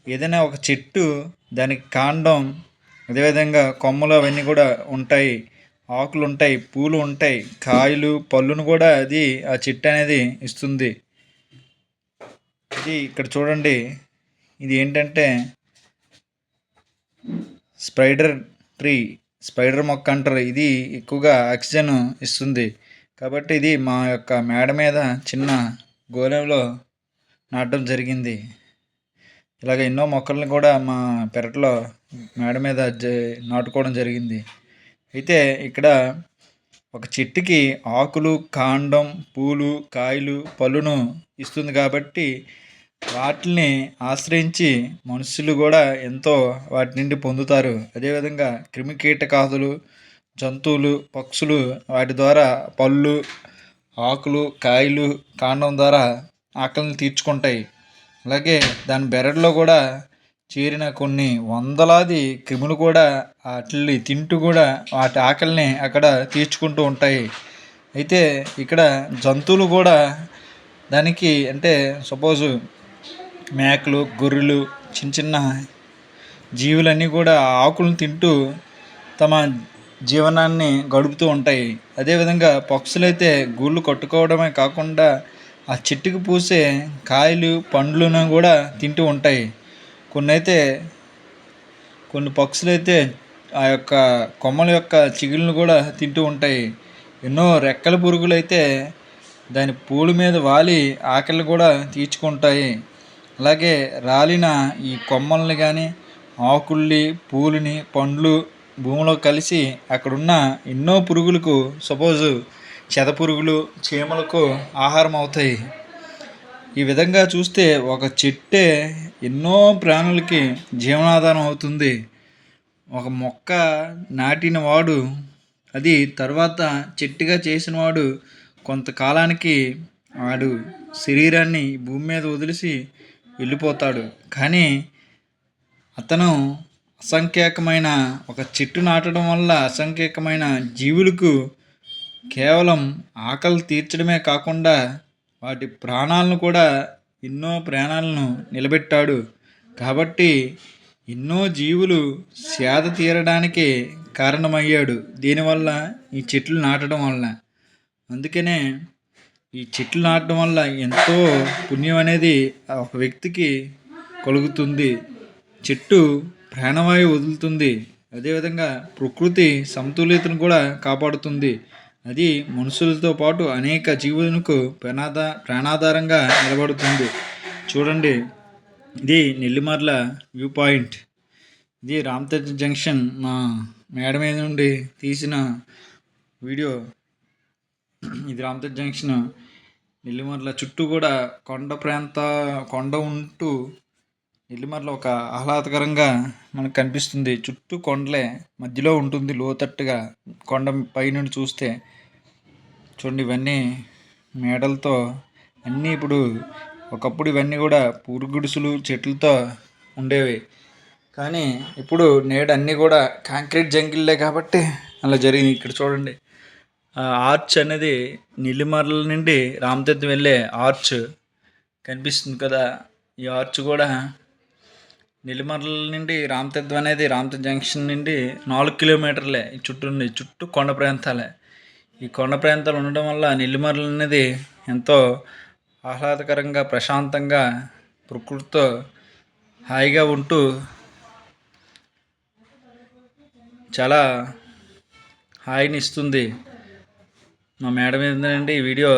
Speaker 1: ఏదైనా ఒక చెట్టు, దానికి కాండం, అదేవిధంగా కొమ్మలు అవన్నీ కూడా ఉంటాయి, ఆకులు ఉంటాయి, పూలు ఉంటాయి, కాయలు, పళ్ళును కూడా అది ఆ చెట్టు అనేది ఇస్తుంది. ఇది ఇక్కడ చూడండి, ఇది ఏంటంటే స్పైడర్ ట్రీ, స్పైడర్ మొక్క అంటారు. ఇది ఎక్కువగా ఆక్సిజన్ ఇస్తుంది. కాబట్టి ఇది మా యొక్క మేడ మీద చిన్న గోళంలో నాటడం జరిగింది. ఇలాగ ఎన్నో మొక్కలను కూడా మా పెరట్లో మేడ మీద నాటుకోవడం జరిగింది. అయితే ఇక్కడ ఒక చెట్టుకి ఆకులు, కాండం, పూలు, కాయలు, పళ్ళును ఇస్తుంది. కాబట్టి వాటిని ఆశ్రయించి మనుషులు కూడా ఎంతో వాటి నుండి పొందుతారు. అదేవిధంగా క్రిమికీటకాదులు, జంతువులు, పక్షులు వాటి ద్వారా పళ్ళు, ఆకులు, కాయలు, కాండం ద్వారా ఆకలిని తీర్చుకుంటాయి. అలాగే దాని బెరడులో కూడా చేరిన కొన్ని వందలాది క్రిములు కూడా వాటిని తింటూ కూడా వాటి ఆకలిని అక్కడ తీర్చుకుంటూ ఉంటాయి. అయితే ఇక్కడ జంతువులు కూడా దానికి, అంటే సపోజు మేకలు, గొర్రెలు, చిన్న చిన్న జీవులన్నీ కూడా ఆకులను తింటూ తమ జీవనాన్ని గడుపుతూ ఉంటాయి. అదేవిధంగా పక్షులైతే గూళ్ళు కట్టుకోవడమే కాకుండా ఆ చెట్టుకు పూసే కాయలు, పండ్లను కూడా తింటూ ఉంటాయి. కొన్ని పక్షులైతే ఆ యొక్క కొమ్మల యొక్క చిగుళ్ళను కూడా తింటూ ఉంటాయి. ఎన్నో రెక్కల పురుగులు అయితే దాని పూల మీద వాలి ఆకలిని కూడా తీర్చుకుంటాయి. అలాగే రాలిన ఈ కొమ్మల్ని కానీ, ఆకుల్ని, పూలని, పండ్లు భూమిలో కలిసి అక్కడున్న ఎన్నో పురుగులకు, సపోజు చెదపురుగులు, చీమలకు ఆహారం అవుతాయి. ఈ విధంగా చూస్తే ఒక చెట్టే ఎన్నో ప్రాణులకి జీవనాధారం అవుతుంది. ఒక మొక్క నాటిన వాడు, అది తర్వాత చెట్టుగా చేసిన వాడు కొంతకాలానికి వాడు శరీరాన్ని భూమి మీద వదిలేసి వెళ్ళిపోతాడు. కానీ అతను అసంఖ్యాకమైన ఒక చెట్టు నాటడం వల్ల అసంఖ్యాకమైన జీవులకు కేవలం ఆకలి తీర్చడమే కాకుండా వాటి ప్రాణాలను కూడా, ఎన్నో ప్రాణాలను నిలబెట్టాడు. కాబట్టి ఎన్నో జీవులు సేద తీరడానికి కారణమయ్యాడు దీనివల్ల, ఈ చెట్లు నాటడం వల్ల. అందుకనే ఈ చెట్లు నాటడం వల్ల ఎంతో పుణ్యం అనేది ఒక వ్యక్తికి కలుగుతుంది. చెట్టు ప్రాణవాయువు వదులుతుంది. అదేవిధంగా ప్రకృతి సమతుల్యతను కూడా కాపాడుతుంది. అది మనుషులతో పాటు అనేక జీవులకు ప్రాణాధారంగా నిలబడుతుంది. చూడండి, ఇది నెల్లిమర్ల వ్యూ పాయింట్. ఇది రామతీర్థ జంక్షన్ మా మేడ మీద నుండి తీసిన వీడియో. ఇది రామతీర్థ జంక్షన్ నెల్లిమర్ల చుట్టూ కూడా కొండ ఉంటూ నెల్లిమర్ల ఒక ఆహ్లాదకరంగా మనకు కనిపిస్తుంది. చుట్టూ కొండలే, మధ్యలో ఉంటుంది లోతట్టుగా కొండ పైనుండి చూస్తే. చూడండి, ఇవన్నీ మేడలతో అన్నీ ఇప్పుడు, ఒకప్పుడు ఇవన్నీ కూడా పూరుగుడిసెలు చెట్లతో ఉండేవి. కానీ ఇప్పుడు నేడు అన్నీ కూడా కాంక్రీట్ జంగిల్లే కాబట్టి అలా జరిగింది. ఇక్కడ చూడండి, ఆర్చ్ అనేది నెల్లిమర్ల నుండి రామతీర్థం వెళ్ళే ఆర్చ్ కనిపిస్తుంది కదా. ఈ ఆర్చ్ కూడా నెల్లిమర్ల నుండి రామతీర్థం అనేది రామతీర్థ జంక్షన్ నుండి 4 కిలోమీటర్లే. చుట్టూ కొండ ప్రాంతాలే. ఈ కొండ ప్రాంతాలు ఉండడం వల్ల నెల్లిమర్ల అనేది ఎంతో ఆహ్లాదకరంగా, ప్రశాంతంగా, ప్రకృతితో హాయిగా ఉంటూ చాలా హాయిని ఇస్తుంది. మా మేడ మీద నుండి వీడియో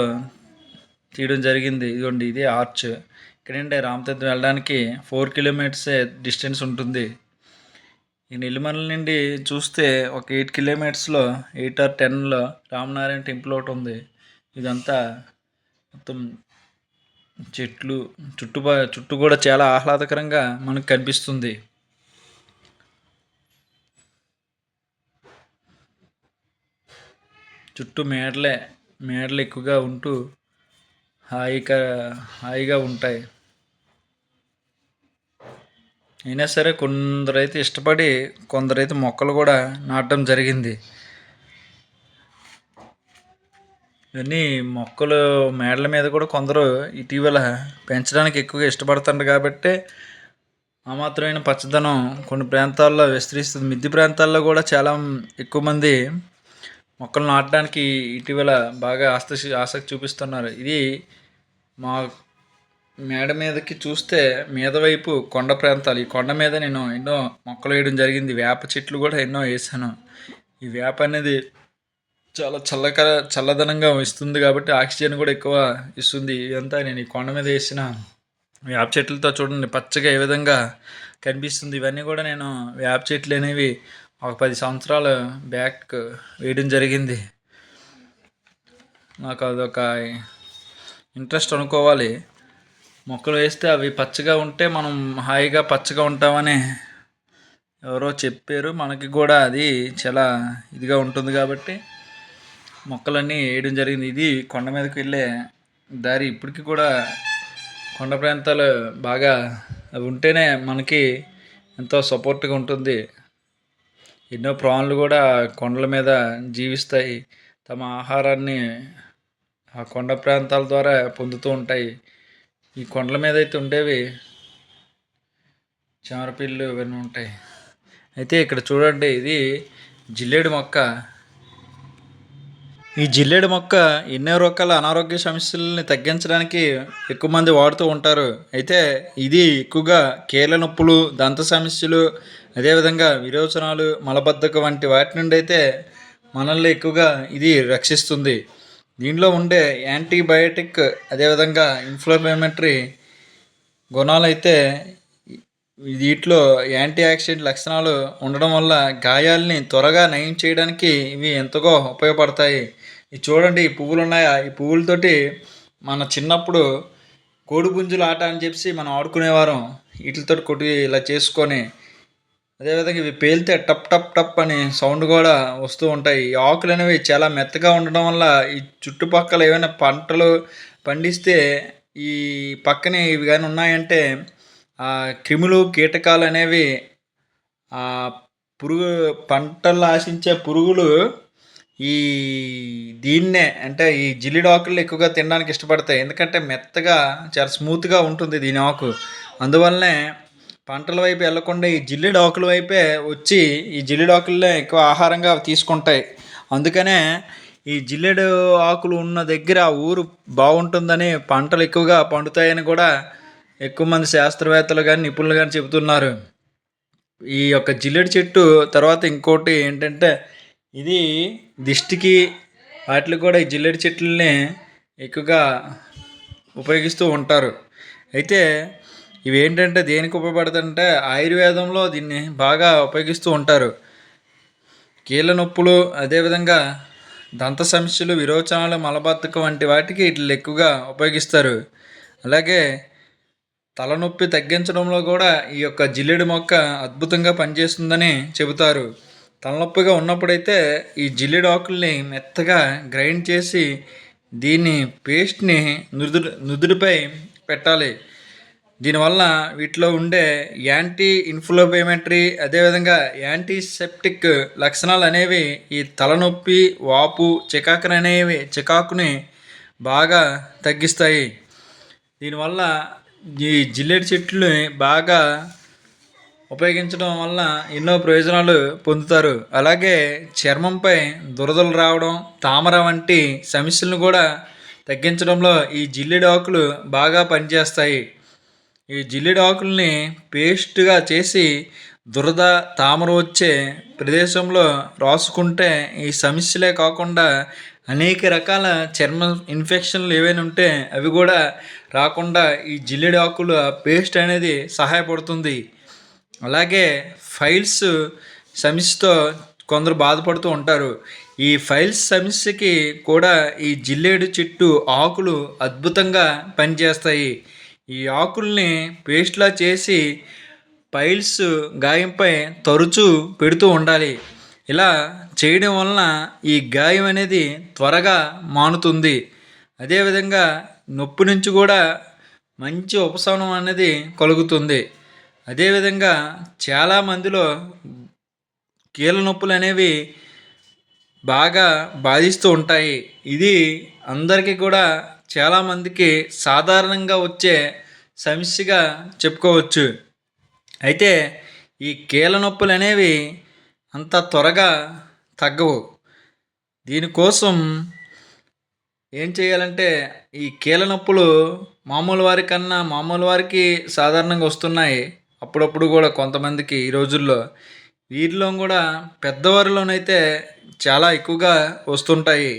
Speaker 1: తీయడం జరిగింది. ఇదిగోండి, ఇది ఆర్చ్. ఇక్కడంటే రామతీర్థం వెళ్ళడానికి 4 కిలోమీటర్సే డిస్టెన్స్ ఉంటుంది. ఈ నెల్లిమర్ల నుండి చూస్తే ఒక 8 కిలోమీటర్స్లో 8 or 10లో రామనారాయణ టెంపుల్ ఒకటి ఉంది. ఇదంతా మొత్తం చెట్లు, చుట్టూ కూడా చాలా ఆహ్లాదకరంగా మనకు కనిపిస్తుంది. చుట్టూ మేడలు ఎక్కువగా ఉంటూ హాయిగా ఉంటాయి. అయినా సరే కొందరైతే ఇష్టపడి, కొందరైతే మొక్కలు కూడా నాటడం జరిగింది. ఇవన్నీ మొక్కలు మేడల మీద కూడా కొందరు ఇటీవల పెంచడానికి ఎక్కువగా ఇష్టపడుతుంది. కాబట్టి ఆ మాత్రమైన పచ్చదనం కొన్ని ప్రాంతాల్లో విస్తరిస్తుంది. మిద్దె ప్రాంతాల్లో కూడా చాలా ఎక్కువ మంది మొక్కలు నాటడానికి ఇటీవల బాగా ఆసక్తి చూపిస్తున్నారు. ఇది మా మేడ మీదకి చూస్తే మీద వైపు కొండ ప్రాంతాలు. ఈ కొండ మీద నేను ఎన్నో మొక్కలు వేయడం జరిగింది. వేప చెట్లు కూడా ఎన్నో వేసాను. ఈ వేప అనేది చాలా చల్లదనంగా ఇస్తుంది కాబట్టి ఆక్సిజన్ కూడా ఎక్కువ ఇస్తుంది. ఇదంతా నేను ఈ కొండ మీద వేసిన వేప చెట్లతో చూడండి పచ్చగా ఏ విధంగా కనిపిస్తుంది. ఇవన్నీ కూడా నేను వేప చెట్లు అనేవి ఒక 10 సంవత్సరాల బ్యాక్ వేయడం జరిగింది. నాకు అదొక ఇంట్రెస్ట్ అనుకోవాలి. మొక్కలు వేస్తే అవి పచ్చగా ఉంటే మనం హాయిగా పచ్చగా ఉంటామని ఎవరో చెప్పారు. మనకి కూడా అది చాలా ఇదిగా ఉంటుంది కాబట్టి మొక్కలన్నీ వేయడం జరిగింది. ఇది కొండ మీదకి వెళ్ళే దారి. ఇప్పటికీ కూడా కొండ ప్రాంతాలు బాగా అవి ఉంటేనే మనకి ఎంతో సపోర్ట్గా ఉంటుంది. ఎన్నో ప్రాణులు కూడా కొండల మీద జీవిస్తాయి. తమ ఆహారాన్ని ఆ కొండ ప్రాంతాల ద్వారా పొందుతూ ఉంటాయి. ఈ కొండల మీద అయితే ఉండేవి చామరపిల్లు ఇవన్నీ ఉంటాయి. అయితే ఇక్కడ చూడండి, ఇది జిల్లేడు మొక్క. ఈ జిల్లేడు మొక్క ఎన్నో రకాల అనారోగ్య సమస్యలని తగ్గించడానికి ఎక్కువ మంది వాడుతూ ఉంటారు. అయితే ఇది ఎక్కువగా కీళ్ళ నొప్పులు, దంత సమస్యలు, అదేవిధంగా విరోచనాలు, మలబద్ధకం వంటి వాటి నుండి అయితే మనల్ని ఎక్కువగా ఇది రక్షిస్తుంది. దీనిలో ఉండే యాంటీబయాటిక్ అదేవిధంగా ఇన్ఫ్లమేటరీ గుణాలైతే వీటిలో యాంటీ ఆక్సిడెంట్ లక్షణాలు ఉండడం వల్ల గాయాల్ని త్వరగా నయం చేయడానికి ఇవి ఎంతగా ఉపయోగపడతాయి. ఇది చూడండి, ఈ పువ్వులు ఉన్నాయా, ఈ పువ్వులతోటి మన చిన్నప్పుడు కోడిపుంజుల ఆట అని చెప్పి మనం ఆడుకునేవారం. వీటితో కొట్టి ఇలా చేసుకొని, అదేవిధంగా ఇవి పేలితే టప్ టప్ టప్ అని సౌండ్ కూడా వస్తూ ఉంటాయి. ఈ ఆకులు అనేవి చాలా మెత్తగా ఉండడం వల్ల ఈ చుట్టుపక్కల ఏమైనా పంటలు పండిస్తే ఈ పక్కనే ఇవి కానీ ఉన్నాయంటే క్రిములు కీటకాలు అనేవి ఆ పురుగు పంటల్లో ఆశించే పురుగులు ఈ దీన్నే అంటే ఈ జిల్లిడి ఆకులు ఎక్కువగా తినడానికి ఇష్టపడతాయి. ఎందుకంటే మెత్తగా చాలా స్మూత్గా ఉంటుంది దీని ఆకు. అందువల్లనే పంటల వైపు వెళ్లకుండా ఈ జిల్లిడి ఆకుల వైపే వచ్చి ఈ జిల్లిడి ఆకులనే ఎక్కువ ఆహారంగా తీసుకుంటాయి. అందుకనే ఈ జిల్లేడు ఆకులు ఉన్న దగ్గర ఆ ఊరు బాగుంటుందని, పంటలు ఎక్కువగా పండుతాయని కూడా ఎక్కువ మంది శాస్త్రవేత్తలు కానీ నిపుణులు కానీ చెబుతున్నారు. ఈ యొక్క జిల్లేడు చెట్టు తర్వాత ఇంకోటి ఏంటంటే, ఇది దిష్టికి వాటికి కూడా ఈ జిల్లేడు చెట్లని ఎక్కువగా ఉపయోగిస్తూ ఉంటారు. అయితే ఇవి ఏంటంటే దేనికి ఉపయోగపడుతుందంటే ఆయుర్వేదంలో దీన్ని బాగా ఉపయోగిస్తూ ఉంటారు. కీళ్ళ నొప్పులు, అదేవిధంగా దంత సమస్యలు, విరోచనాలు, మలబద్ధకం వంటి వాటికి వీటిని ఎక్కువగా ఉపయోగిస్తారు. అలాగే తలనొప్పి తగ్గించడంలో కూడా ఈ యొక్క జిల్లేడు మొక్క అద్భుతంగా పనిచేస్తుందని చెబుతారు. తలనొప్పిగా ఉన్నప్పుడైతే ఈ జిల్లేడు ఆకుల్ని మెత్తగా గ్రైండ్ చేసి దీన్ని పేస్ట్ని నుదుటిపై పెట్టాలి. దీనివల్ల వీటిలో ఉండే యాంటీ ఇన్ఫ్లమేటరీ అదేవిధంగా యాంటీసెప్టిక్ లక్షణాలు అనేవి ఈ తలనొప్పి, వాపు, చికాకుని బాగా తగ్గిస్తాయి. దీనివల్ల ఈ జిల్లేడు చెట్లని బాగా ఉపయోగించడం వల్ల ఎన్నో ప్రయోజనాలు పొందుతారు. అలాగే చర్మంపై దురదలు రావడం, తామర వంటి సమస్యలను కూడా తగ్గించడంలో ఈ జిల్లేడు ఆకులు బాగా పనిచేస్తాయి. ఈ జిల్లేడు ఆకుల్ని పేస్ట్గా చేసి దురద, తామర వచ్చే ప్రదేశంలో రాసుకుంటే ఈ సమస్యలే కాకుండా అనేక రకాల చర్మ ఇన్ఫెక్షన్లు ఏవైనా ఉంటే అవి కూడా రాకుండా ఈ జిల్లేడు ఆకుల పేస్ట్ అనేది సహాయపడుతుంది. అలాగే ఫైల్స్ సమస్యతో కొందరు బాధపడుతూ ఉంటారు. ఈ ఫైల్స్ సమస్యకి కూడా ఈ జిల్లేడు చెట్టు ఆకులు అద్భుతంగా పనిచేస్తాయి. ఈ ఆకుల్ని పేస్ట్లా చేసి ఫైల్స్ గాయంపై తరచూ పెడుతూ ఉండాలి. ఇలా చేయడం వలన ఈ గాయం అనేది త్వరగా మానుతుంది. అదేవిధంగా నొప్పి నుంచి కూడా మంచి ఉపశమనం అనేది కలుగుతుంది. అదేవిధంగా చాలామందిలో కీళ్ళ నొప్పులు అనేవి బాగా బాధిస్తూ ఉంటాయి. ఇది అందరికీ కూడా చాలామందికి సాధారణంగా వచ్చే సమస్యగా చెప్పుకోవచ్చు. అయితే ఈ కీళ్ళ నొప్పులు అనేవి అంత త్వరగా తగ్గవు. దీనికోసం ఏం చేయాలంటే ఈ కీళ్ళ నొప్పులు మామూలు వారికి సాధారణంగా వస్తున్నాయి. అప్పుడప్పుడు కూడా కొంతమందికి ఈ రోజుల్లో వీరిలో కూడా పెద్దవారిలోనైతే చాలా ఎక్కువగా వస్తుంటాయి.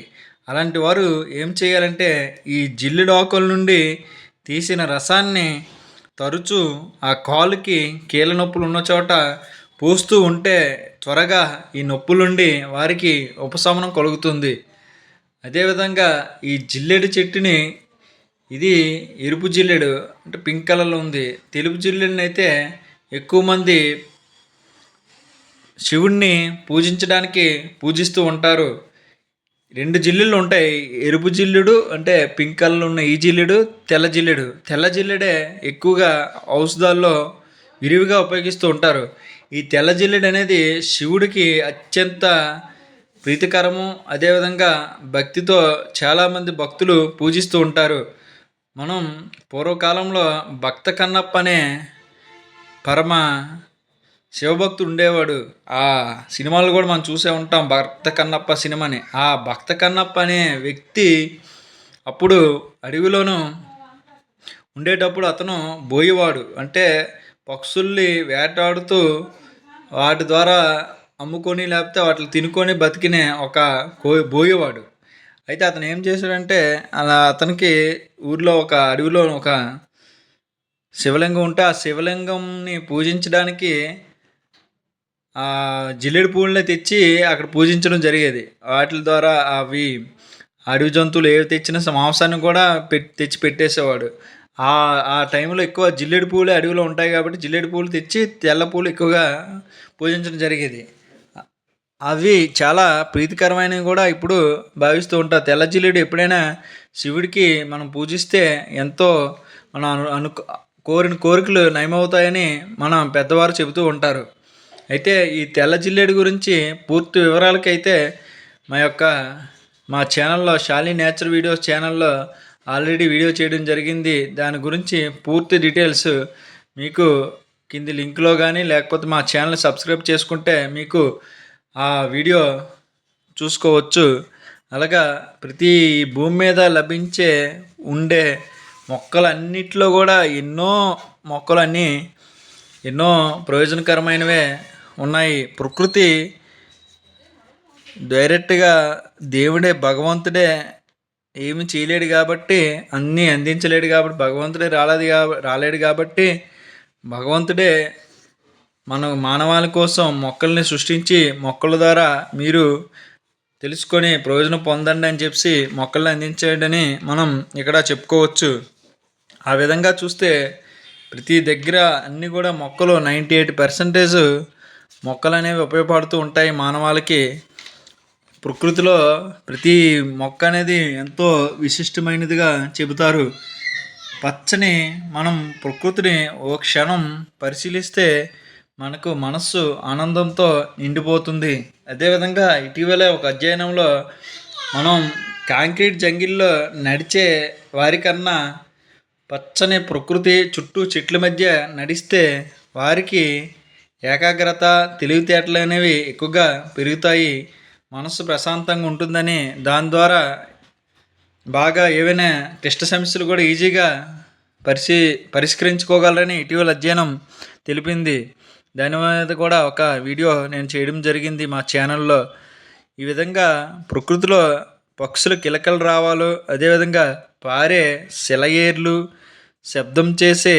Speaker 1: అలాంటి వారు ఏం చేయాలంటే ఈ జిల్లేడు ఆకుల నుండి తీసిన రసాన్ని తరచూ ఆ కాలుకి కీళ్ళ నొప్పులు ఉన్న చోట పూస్తూ ఉంటే త్వరగా ఈ నొప్పుల నుండి వారికి ఉపశమనం కలుగుతుంది. అదేవిధంగా ఈ జిల్లేడు చెట్టుని, ఇది ఎరుపు జిల్లేడు అంటే పింక్ కలర్లో ఉంది. తెలుపు జిల్లేడుని అయితే ఎక్కువ మంది శివుణ్ణి పూజించడానికి పూజిస్తూ ఉంటారు. 2 జిల్లులు ఉంటాయి. ఎరుపు జిల్లుడు అంటే పింక్ కలర్లో ఉన్న ఈ జిల్లుడు, తెల్ల జిల్లుడే ఎక్కువగా ఔషధాల్లో విరివిగా ఉపయోగిస్తూ ఉంటారు. ఈ తెల్ల జిల్లుడు అనేది శివుడికి అత్యంత ప్రీతికరము. అదేవిధంగా భక్తితో చాలామంది భక్తులు పూజిస్తూ ఉంటారు. మనం పూర్వకాలంలో భక్త కన్నప్ప అనే పరమ శివభక్తుడు ఉండేవాడు. ఆ సినిమాలు కూడా మనం చూసే ఉంటాం, భక్త కన్నప్ప సినిమాని. ఆ భక్త కన్నప్ప అనే వ్యక్తి అప్పుడు అడవిలోనూ ఉండేటప్పుడు అతను బోయేవాడు. అంటే పక్షుల్ని వేటాడుతూ వాటి ద్వారా అమ్ముకొని లేకపోతే వాటిని తినుకొని బతికిన ఒక బోయేవాడు. అయితే అతను ఏం చేశాడంటే, అలా అతనికి ఊర్లో ఒక అడవిలో ఒక శివలింగం ఉంటే, ఆ శివలింగంని పూజించడానికి జిల్లేడు పువ్వులనే తెచ్చి అక్కడ పూజించడం జరిగేది. వాటిల ద్వారా అవి అడవి జంతువులు ఏవి తెచ్చినా మాంసాన్ని కూడా తెచ్చి పెట్టేసేవాడు. ఆ టైంలో ఎక్కువ జిల్లేడు పువ్వులే అడవిలో ఉంటాయి కాబట్టి, జిల్లేడు పువ్వులు తెచ్చి తెల్ల పూలు ఎక్కువగా పూజించడం జరిగేది. అవి చాలా ప్రీతికరమైనవి కూడా ఇప్పుడు భావిస్తూ ఉంటారు. తెల్ల జిల్లేడు ఎప్పుడైనా శివుడికి మనం పూజిస్తే ఎంతో మన కోరిన కోరికలు నయమవుతాయని మన పెద్దవారు చెబుతూ ఉంటారు. అయితే ఈ తెల్ల జిల్లేడు గురించి పూర్తి వివరాలకైతే మా యొక్క మా ఛానల్లో షాలిని నేచర్ వీడియోస్ ఛానల్లో ఆల్రెడీ వీడియో చేయడం జరిగింది. దాని గురించి పూర్తి డీటెయిల్స్ మీకు కింది లింక్లో కానీ లేకపోతే మా ఛానల్ సబ్స్క్రైబ్ చేసుకుంటే మీకు ఆ వీడియో చూసుకోవచ్చు. అలాగా ప్రతి భూమి మీద లభించే ఉండే మొక్కలన్నిట్లో కూడా ఎన్నో మొక్కలన్నీ ఎన్నో ప్రయోజనకరమైనవే ఉన్నాయి. ప్రకృతి డైరెక్ట్గా దేవుడే భగవంతుడే ఏమి చేయలేడు కాబట్టి, అన్నీ అందించలేడు కాబట్టి, భగవంతుడే రాలేడు కాబట్టి భగవంతుడే మన మానవాళి కోసం మొక్కల్ని సృష్టించి మొక్కల ద్వారా మీరు తెలుసుకొని ప్రయోజనం పొందండి అని చెప్పి మొక్కల్ని అందించాడని మనం ఇక్కడ చెప్పుకోవచ్చు. ఆ విధంగా చూస్తే ప్రతి దగ్గర అన్నీ కూడా మొక్కలు 98% మొక్కలు అనేవి ఉపయోగపడుతూ ఉంటాయి మానవాళికి. ప్రకృతిలో ప్రతి మొక్క అనేది ఎంతో విశిష్టమైనదిగా చెబుతారు. పచ్చని మనం ప్రకృతిని ఓ క్షణం పరిశీలిస్తే మనకు మనస్సు ఆనందంతో నిండిపోతుంది. అదేవిధంగా ఇటీవలే ఒక అధ్యయనంలో మనం కాంక్రీట్ జంగిల్లో నడిచే వారికన్నా పచ్చని ప్రకృతి చుట్టూ చెట్ల మధ్య నడిస్తే వారికి ఏకాగ్రత, తెలివితేటలు అనేవి ఎక్కువగా పెరుగుతాయి. మనసు ప్రశాంతంగా ఉంటుందని, దాని ద్వారా బాగా ఏవైనా క్లిష్ట సమస్యలు కూడా ఈజీగా పరిష్కరించుకోగలరని ఇటీవల అధ్యయనం తెలిపింది. దాని మీద కూడా ఒక వీడియో నేను చేయడం జరిగింది మా ఛానల్లో. ఈ విధంగా ప్రకృతిలో పక్షులు కిలకలు రావాలు, అదేవిధంగా పారే సెలయేర్లు, శబ్దం చేసే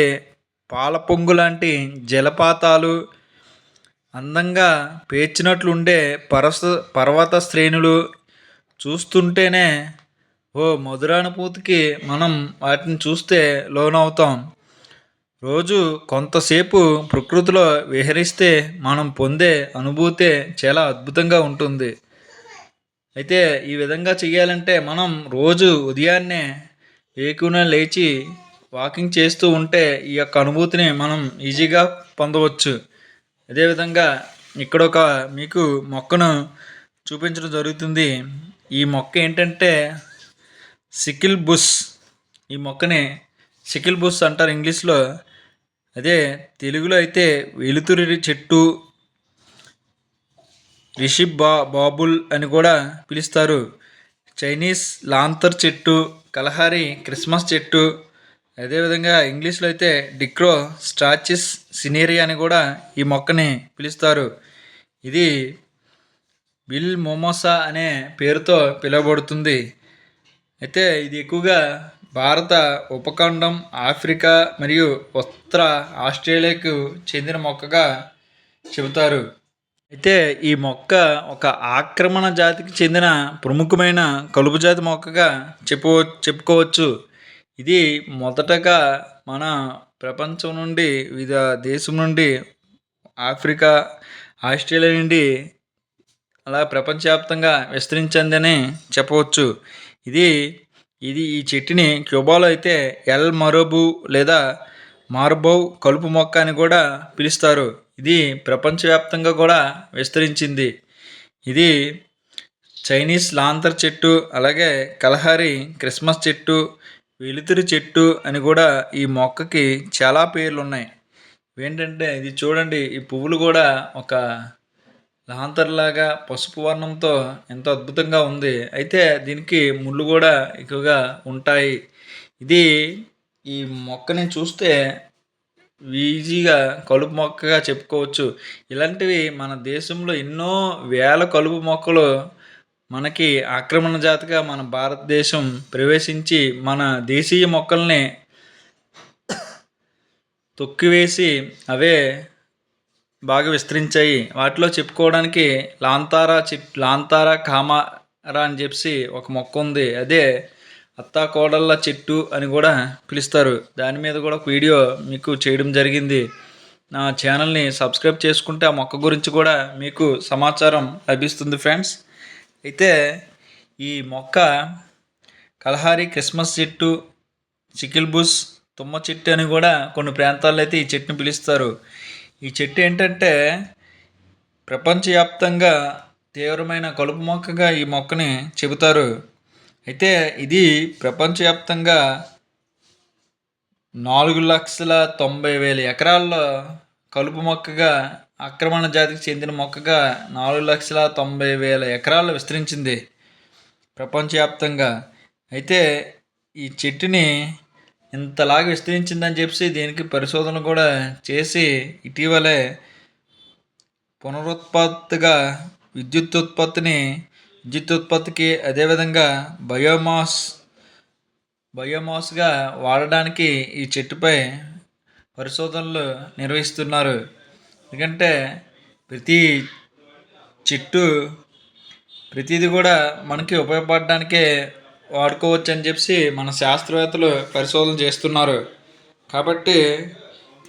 Speaker 1: పాల పొంగు లాంటి జలపాతాలు, అందంగా పేర్చినట్లుండే పర్వత శ్రేణులు చూస్తుంటేనే ఓ మధురానుభూతికి మనం వాటిని చూస్తే లోనవుతాం. రోజు కొంతసేపు ప్రకృతిలో విహరిస్తే మనం పొందే అనుభూతే చాలా అద్భుతంగా ఉంటుంది. అయితే ఈ విధంగా చేయాలంటే మనం రోజు ఉదయాన్నే వేకువనే లేచి వాకింగ్ చేస్తూ ఉంటే ఈ యొక్క అనుభూతిని మనం ఈజీగా పొందవచ్చు. అదేవిధంగా ఇక్కడ ఒక మీకు మొక్కను చూపించడం జరుగుతుంది. ఈ మొక్క ఏంటంటే సికిల్ బుష్. ఈ మొక్కని సికిల్ బుష్ అంటారు ఇంగ్లీష్లో. అదే తెలుగులో అయితే వెలుతురి చెట్టు, రిషి బాబుల్ అని కూడా పిలుస్తారు. చైనీస్ లాంతర్ చెట్టు, కలహారి క్రిస్మస్ చెట్టు, అదేవిధంగా ఇంగ్లీష్లో అయితే డిక్రో స్ట్రాచిస్ సినేరియా అని కూడా ఈ మొక్కని పిలుస్తారు. ఇది బిల్ మోమోసా అనే పేరుతో పిలువబడుతుంది. అయితే ఇది ఎక్కువగా భారత ఉపఖండం, ఆఫ్రికా మరియు ఉత్తర ఆస్ట్రేలియాకు చెందిన మొక్కగా చెబుతారు. అయితే ఈ మొక్క ఒక ఆక్రమణ జాతికి చెందిన ప్రముఖమైన కలుపు జాతి మొక్కగా చెప్పుకోవచ్చు. ఇది మొదటగా మన ప్రపంచం నుండి వివిధ దేశం నుండి ఆఫ్రికా, ఆస్ట్రేలియా నుండి అలా ప్రపంచవ్యాప్తంగా విస్తరించిందని చెప్పవచ్చు. ఇది ఈ చెట్టుని క్యూబాలో అయితే ఎల్ మరోబు లేదా మార్బౌ కలుపు మొక్క అని కూడా పిలుస్తారు. ఇది ప్రపంచవ్యాప్తంగా కూడా విస్తరించింది. ఇది చైనీస్ లాంతర్ చెట్టు, అలాగే కలహారి క్రిస్మస్ చెట్టు, వెలుతురి చెట్టు అని కూడా ఈ మొక్కకి చాలా పేర్లు ఉన్నాయి. ఏంటంటే ఇది చూడండి, ఈ పువ్వులు కూడా ఒక లాంతర్లాగా పసుపు వర్ణంతో ఎంతో అద్భుతంగా ఉంది. అయితే దీనికి ముళ్ళు కూడా ఎక్కువగా ఉంటాయి. ఈ మొక్కని చూస్తే ఈజీగా కలుపు మొక్కగా చెప్పుకోవచ్చు. ఇలాంటివి మన దేశంలో ఎన్నో వేల కలుపు మొక్కలు మనకి ఆక్రమణ జాతిగా మన భారతదేశం ప్రవేశించి మన దేశీయ మొక్కల్ని తొక్కివేసి అవే బాగా విస్తరించాయి. వాటిలో చెప్పుకోవడానికి లాంతారా కామారా అని చెప్పి ఒక మొక్క ఉంది. అదే అత్తాకోడళ్ళ చెట్టు అని కూడా పిలుస్తారు. దాని మీద కూడా ఒక వీడియో మీకు చేయడం జరిగింది. నా ఛానల్ని సబ్స్క్రైబ్ చేసుకుంటే ఆ మొక్క గురించి కూడా మీకు సమాచారం లభిస్తుంది ఫ్రెండ్స్. అయితే ఈ మొక్క కలహారి క్రిస్మస్ చెట్టు, చికిల్ బుష్, తుమ్మ చెట్టు అని కూడా కొన్ని ప్రాంతాల్లో అయితే ఈ చెట్టుని పిలుస్తారు. ఈ చెట్టు ఏంటంటే ప్రపంచవ్యాప్తంగా తీవ్రమైన కలుపు మొక్కగా ఈ మొక్కని చెబుతారు. అయితే ఇది ప్రపంచవ్యాప్తంగా 4,90,000 ఎకరాల్లో కలుపు మొక్కగా ఆక్రమణ జాతికి చెందిన మొక్కగా 4,90,000 ఎకరాల్లో విస్తరించింది ప్రపంచవ్యాప్తంగా. అయితే ఈ చెట్టుని ఇంతలాగా విస్తరించిందని చెప్పి దీనికి పరిశోధన కూడా చేసి ఇటీవలే పునరుత్పత్తిగా విద్యుత్ ఉత్పత్తికి అదేవిధంగా బయోమాస్గా వాడడానికి ఈ చెట్టుపై పరిశోధనలు నిర్వహిస్తున్నారు. ఎందుకంటే ప్రతిదీ కూడా మనకి ఉపయోగపడడానికే వాడుకోవచ్చు అని చెప్పి మన శాస్త్రవేత్తలు పరిశోధన చేస్తున్నారు. కాబట్టి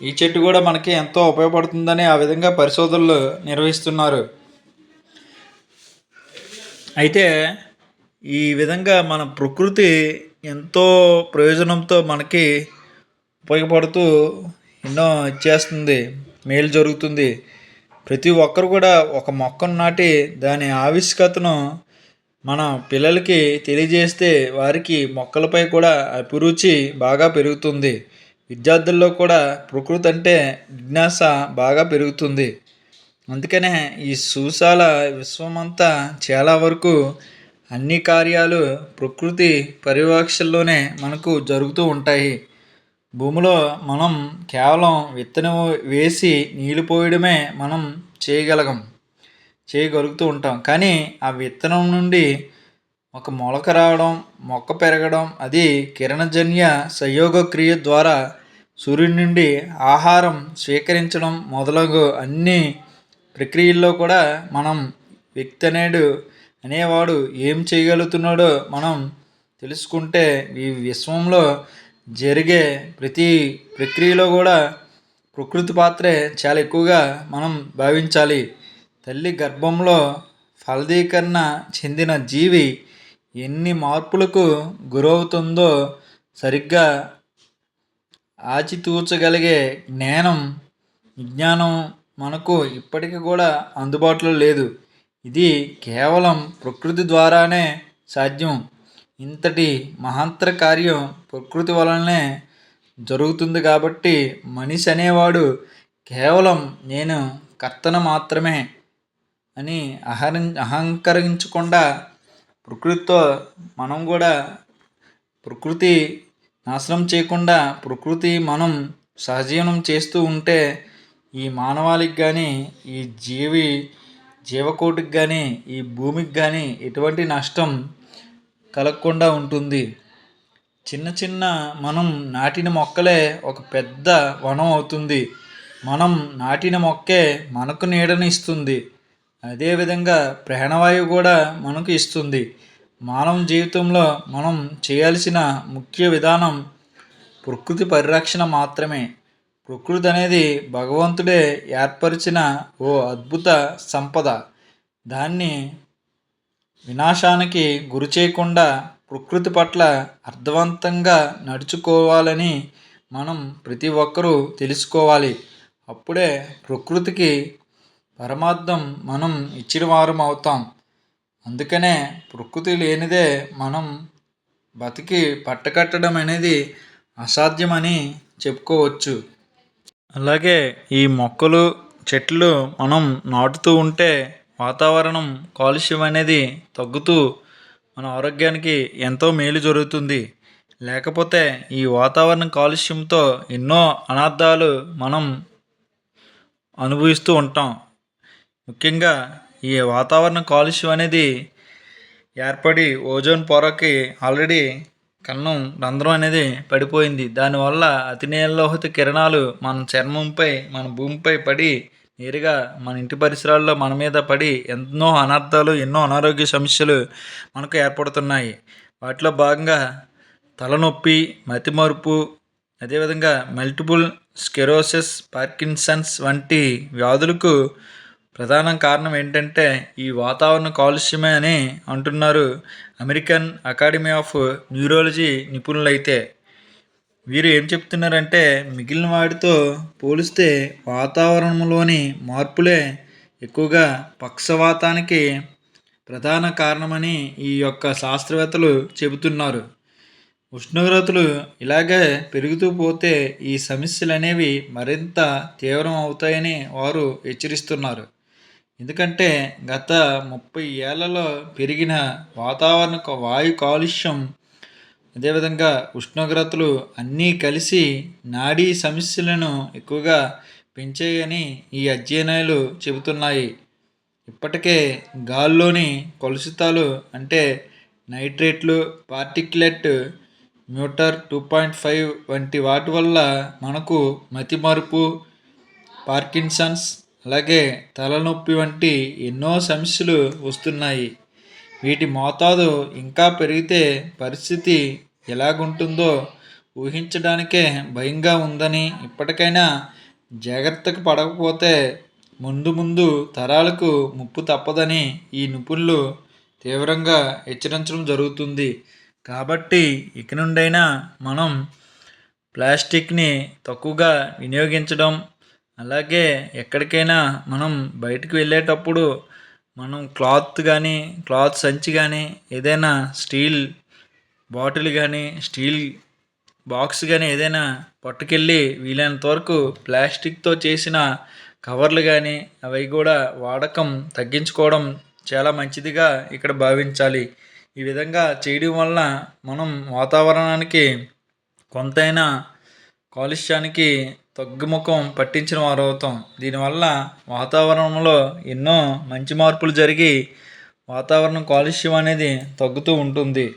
Speaker 1: ఈ చెట్టు కూడా మనకి ఎంతో ఉపయోగపడుతుందని ఆ విధంగా పరిశోధనలు నిర్వహిస్తున్నారు. అయితే ఈ విధంగా మన ప్రకృతి ఎంతో ప్రయోజనంతో మనకి ఉపయోగపడుతూ ఎన్నో ఇచ్చేస్తుంది, మేలు జరుగుతుంది. ప్రతి ఒక్కరు కూడా ఒక మొక్కను నాటి దాని ఆవశ్యకతను మన పిల్లలకి తెలియజేస్తే వారికి మొక్కలపై కూడా అభిరుచి బాగా పెరుగుతుంది. విద్యార్థుల్లో కూడా ప్రకృతి అంటే జిజ్ఞాస బాగా పెరుగుతుంది. అందుకనే ఈ సుశాల విశ్వమంతా చాలా వరకు అన్ని కార్యాలు ప్రకృతి పర్యవేక్షణలోనే మనకు జరుగుతూ ఉంటాయి. భూమిలో మనం కేవలం విత్తనం వేసి నీళ్ళు పోయడమే మనం చేయగలుగుతూ ఉంటాం. కానీ ఆ విత్తనం నుండి ఒక మొలక రావడం, మొక్క పెరగడం, అది కిరణజన్య సంయోగ క్రియ ద్వారా సూర్యుడి నుండి ఆహారం స్వీకరించడం మొదలగు అన్ని ప్రక్రియల్లో కూడా మనం వ్యక్తి అనేవాడు ఏం చేయగలుగుతున్నాడో మనం తెలుసుకుంటే ఈ విశ్వంలో జరిగే ప్రతి ప్రక్రియలో కూడా ప్రకృతి పాత్రే చాలా ఎక్కువగా మనం భావించాలి. తల్లి గర్భంలో ఫలదీకరణ చెందిన జీవి ఎన్ని మార్పులకు గురవుతుందో సరిగ్గా ఆచితూచగలిగే విజ్ఞానం మనకు ఇప్పటికీ కూడా అందుబాటులో లేదు. ఇది కేవలం ప్రకృతి ద్వారానే సాధ్యం. ఇంతటి మహత్తర కార్యం ప్రకృతి వలనే జరుగుతుంది. కాబట్టి మనిషి అనేవాడు కేవలం నేను కర్తను మాత్రమే అని అహంకరించకుండా ప్రకృతితో మనం కూడా ప్రకృతి నాశనం చేయకుండా ప్రకృతి మనం సహజీవనం చేస్తూ ఉంటే ఈ మానవాళికి కానీ ఈ జీవకోటికి కానీ ఈ భూమికి కానీ ఎటువంటి నష్టం కలగకుండా ఉంటుంది. చిన్న మనం నాటిన మొక్కలే ఒక పెద్ద వనం అవుతుంది. మనం నాటిన మొక్కే మనకు నీడని ఇస్తుంది. అదేవిధంగా ప్రాణవాయువు కూడా మనకు ఇస్తుంది. మానవ జీవితంలో మనం చేయాల్సిన ముఖ్య విధానం ప్రకృతి పరిరక్షణ మాత్రమే. ప్రకృతి అనేది భగవంతుడే ఏర్పరిచిన ఓ అద్భుత సంపద. దాన్ని వినాశానికి గురి చేయకుండా ప్రకృతి పట్ల అర్థవంతంగా నడుచుకోవాలని మనం ప్రతి ఒక్కరూ తెలుసుకోవాలి. అప్పుడే ప్రకృతికి పరమార్థం మనం ఇచ్చిన వారం అవుతాం. అందుకనే ప్రకృతి లేనిదే మనం బతికి పట్టకట్టడం అనేది అసాధ్యమని చెప్పుకోవచ్చు. అలాగే ఈ మొక్కలు చెట్లు మనం నాటుతూ ఉంటే వాతావరణం కాలుష్యం అనేది తగ్గుతూ మన ఆరోగ్యానికి ఎంతో మేలు జరుగుతుంది. లేకపోతే ఈ వాతావరణ కాలుష్యంతో ఎన్నో అనర్థాలు మనం అనుభవిస్తూ ఉంటాం. ముఖ్యంగా ఈ వాతావరణ కాలుష్యం అనేది ఏర్పడి ఓజోన్ పొరకి ఆల్రెడీ కన్నం రంధ్రం అనేది పడిపోయింది. దానివల్ల అతి నీలలోహిత కిరణాలు మన చర్మంపై, మన భూమిపై పడి నేరుగా మన ఇంటి పరిసరాల్లో మన మీద పడి ఎన్నో అనర్థాలు, ఎన్నో అనారోగ్య సమస్యలు మనకు ఏర్పడుతున్నాయి. వాటిలో భాగంగా తలనొప్పి, మతిమరుపు, అదేవిధంగా మల్టిపుల్ స్క్లెరోసిస్, పార్కిన్సన్స్ వంటి వ్యాధులకు ప్రధాన కారణం ఏంటంటే ఈ వాతావరణ కాలుష్యమే అని అంటున్నారు అమెరికన్ అకాడమీ ఆఫ్ న్యూరాలజీ నిపుణులైతే. వీరు ఏం చెప్తున్నారంటే మిగిలిన వాటితో పోలిస్తే వాతావరణంలోని మార్పులే ఎక్కువగా పక్షవాతానికి ప్రధాన కారణమని ఈ యొక్క శాస్త్రవేత్తలు చెబుతున్నారు. ఉష్ణోగ్రతలు ఇలాగే పెరుగుతూ పోతే ఈ సమస్యలు అనేవి మరింత తీవ్రం అవుతాయని వారు హెచ్చరిస్తున్నారు. ఎందుకంటే గత 30 ఏళ్లలో పెరిగిన వాతావరణ వాయు కాలుష్యం, అదేవిధంగా ఉష్ణోగ్రతలు అన్నీ కలిసి నాడీ సమస్యలను ఎక్కువగా పెంచాయని ఈ అధ్యయనాలు చెబుతున్నాయి. ఇప్పటికే గాల్లోని కలుషితాలు అంటే నైట్రేట్లు, పార్టిక్యులేట్ మ్యూటర్ 2.5 వంటి వాటి వల్ల మనకు మతిమరుపు, పార్కిన్సన్స్, అలాగే తలనొప్పి వంటి ఎన్నో సమస్యలు వస్తున్నాయి. వీటి మోతాదు ఇంకా పెరిగితే పరిస్థితి ఎలాగుంటుందో ఊహించడానికే భయంగా ఉందని, ఇప్పటికైనా జాగ్రత్తకు పడకపోతే ముందు ముందు తరాలకు ముప్పు తప్పదని ఈ నిపుణులు తీవ్రంగా హెచ్చరించడం జరుగుతుంది. కాబట్టి ఇక నుండైనా మనం ప్లాస్టిక్ని తక్కువగా వినియోగించడం, అలాగే ఎక్కడికైనా మనం బయటకు వెళ్ళేటప్పుడు మనం క్లాత్ సంచి కానీ, ఏదైనా స్టీల్ బాటిల్ కానీ, స్టీల్ బాక్స్ కానీ ఏదైనా పట్టుకెళ్ళి వీలైనంత వరకు ప్లాస్టిక్తో చేసిన కవర్లు కానీ అవి కూడా వాడకం తగ్గించుకోవడం చాలా మంచిదిగా ఇక్కడ భావించాలి. ఈ విధంగా చేయడం వల్ల మనం వాతావరణానికి కొంతైనా కాలుష్యానికి తగ్గుముఖం పట్టించిన వారు అవుతాం. దీనివల్ల వాతావరణంలో ఎన్నో మంచి మార్పులు జరిగి వాతావరణం కాలుష్యం అనేది తగ్గుతూ ఉంటుంది.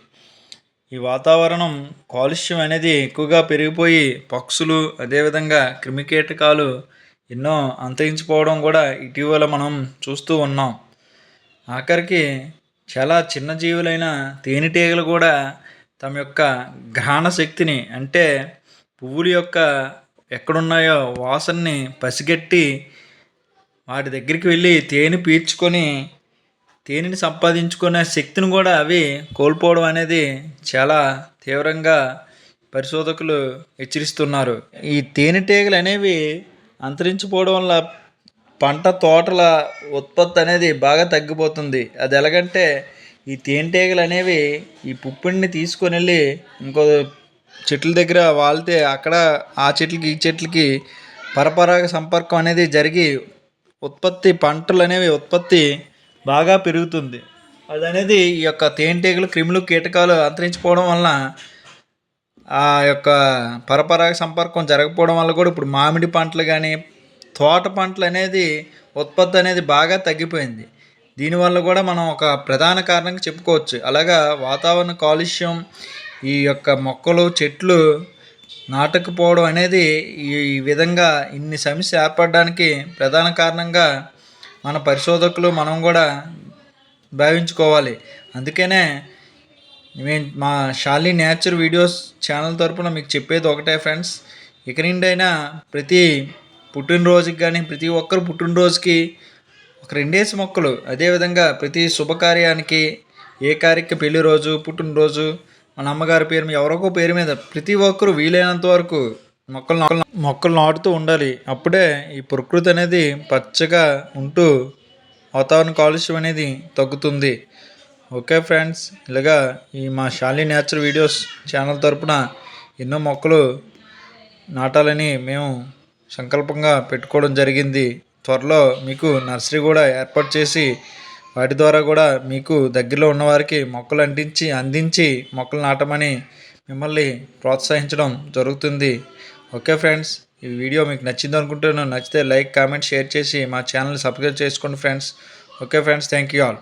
Speaker 1: ఈ వాతావరణం కాలుష్యం అనేది ఎక్కువగా పెరిగిపోయి పక్షులు, అదేవిధంగా క్రిమికీటకాలు ఎన్నో అంతరించిపోవడం కూడా ఇటీవల మనం చూస్తూ ఉన్నాం. ఆఖరికి చాలా చిన్న జీవులైన తేనెటీగలు కూడా తమ యొక్క గ్రహణ శక్తిని, అంటే పువ్వుల యొక్క ఎక్కడున్నాయో వాసనని పసిగట్టి వాటి దగ్గరికి వెళ్ళి తేనె పీల్చుకొని తేనెని సంపాదించుకునే శక్తిని కూడా అవి కోల్పోవడం అనేది చాలా తీవ్రంగా పరిశోధకులు హెచ్చరిస్తున్నారు. ఈ తేనెటీగలు అనేవి అంతరించిపోవడం వల్ల పంట తోటల ఉత్పత్తి అనేది బాగా తగ్గిపోతుంది. అది ఎలాగంటే ఈ తేనెటీగలు అనేవి ఈ పుప్పొడిని తీసుకొని వెళ్ళి ఇంకో చెట్ల దగ్గర వాలితే అక్కడ ఆ చెట్లకి ఈ చెట్లకి పరపరాగ సంపర్కం అనేది జరిగి పంటలు అనేవి ఉత్పత్తి బాగా పెరుగుతుంది. అది అనేది ఈ యొక్క తేనెటీగలు, క్రిములు, కీటకాలు అంతరించిపోవడం వల్ల ఆ యొక్క పరపరాగ సంపర్కం జరగకపోవడం వల్ల కూడా ఇప్పుడు మామిడి పంటలు కానీ, తోట పంటలు అనేది ఉత్పత్తి అనేది బాగా తగ్గిపోయింది. దీనివల్ల కూడా మనం ఒక ప్రధాన కారణంగా చెప్పుకోవచ్చు. అలాగా వాతావరణ కాలుష్యం, ఈ యొక్క మొక్కలు, చెట్లు నాటకపోవడం అనేది ఈ విధంగా ఇన్ని సమస్య ఏర్పడడానికి ప్రధాన కారణంగా మన పరిశోధకులు మనం కూడా భావించుకోవాలి. అందుకనే మా షాలి నేచర్ వీడియోస్ ఛానల్ తరపున మీకు చెప్పేది ఒకటే ఫ్రెండ్స్, ఇక నుండైనా ప్రతి పుట్టినరోజుకి కానీ, ప్రతి ఒక్కరు పుట్టినరోజుకి ఒక 2 మొక్కలు, అదేవిధంగా ప్రతి శుభకార్యానికి, ఏ కార్యక్రమ పెళ్లి రోజు, పుట్టినరోజు, మన అమ్మగారి పేరు మీద, ఎవరొక పేరు మీద ప్రతి ఒక్కరు వీలైనంత వరకు మొక్కలు నాటుతూ ఉండాలి. అప్పుడే ఈ ప్రకృతి అనేది పచ్చగా ఉంటూ వాతావరణ కాలుష్యం అనేది తగ్గుతుంది. ఓకే ఫ్రెండ్స్, ఇలాగా ఈ మా షాలి నేచర్ వీడియోస్ ఛానల్ తరపున ఎన్నో మొక్కలు నాటాలని మేము సంకల్పంగా పెట్టుకోవడం జరిగింది. త్వరలో మీకు నర్సరీ కూడా ఏర్పాటు చేసి వాటి ద్వారా కూడా మీకు దగ్గరలో ఉన్నవారికి మొక్కలు అందించి మొక్కలు నాటమని మిమ్మల్ని ప్రోత్సహించడం జరుగుతుంది. ఓకే ఫ్రెండ్స్, ఈ వీడియో మీకు నచ్చింది అనుకుంటున్నాను. నచ్చితే లైక్, కామెంట్, షేర్ చేసి మా ఛానల్ని సబ్స్క్రైబ్ చేసుకోండి friends. Okay friends, thank you all.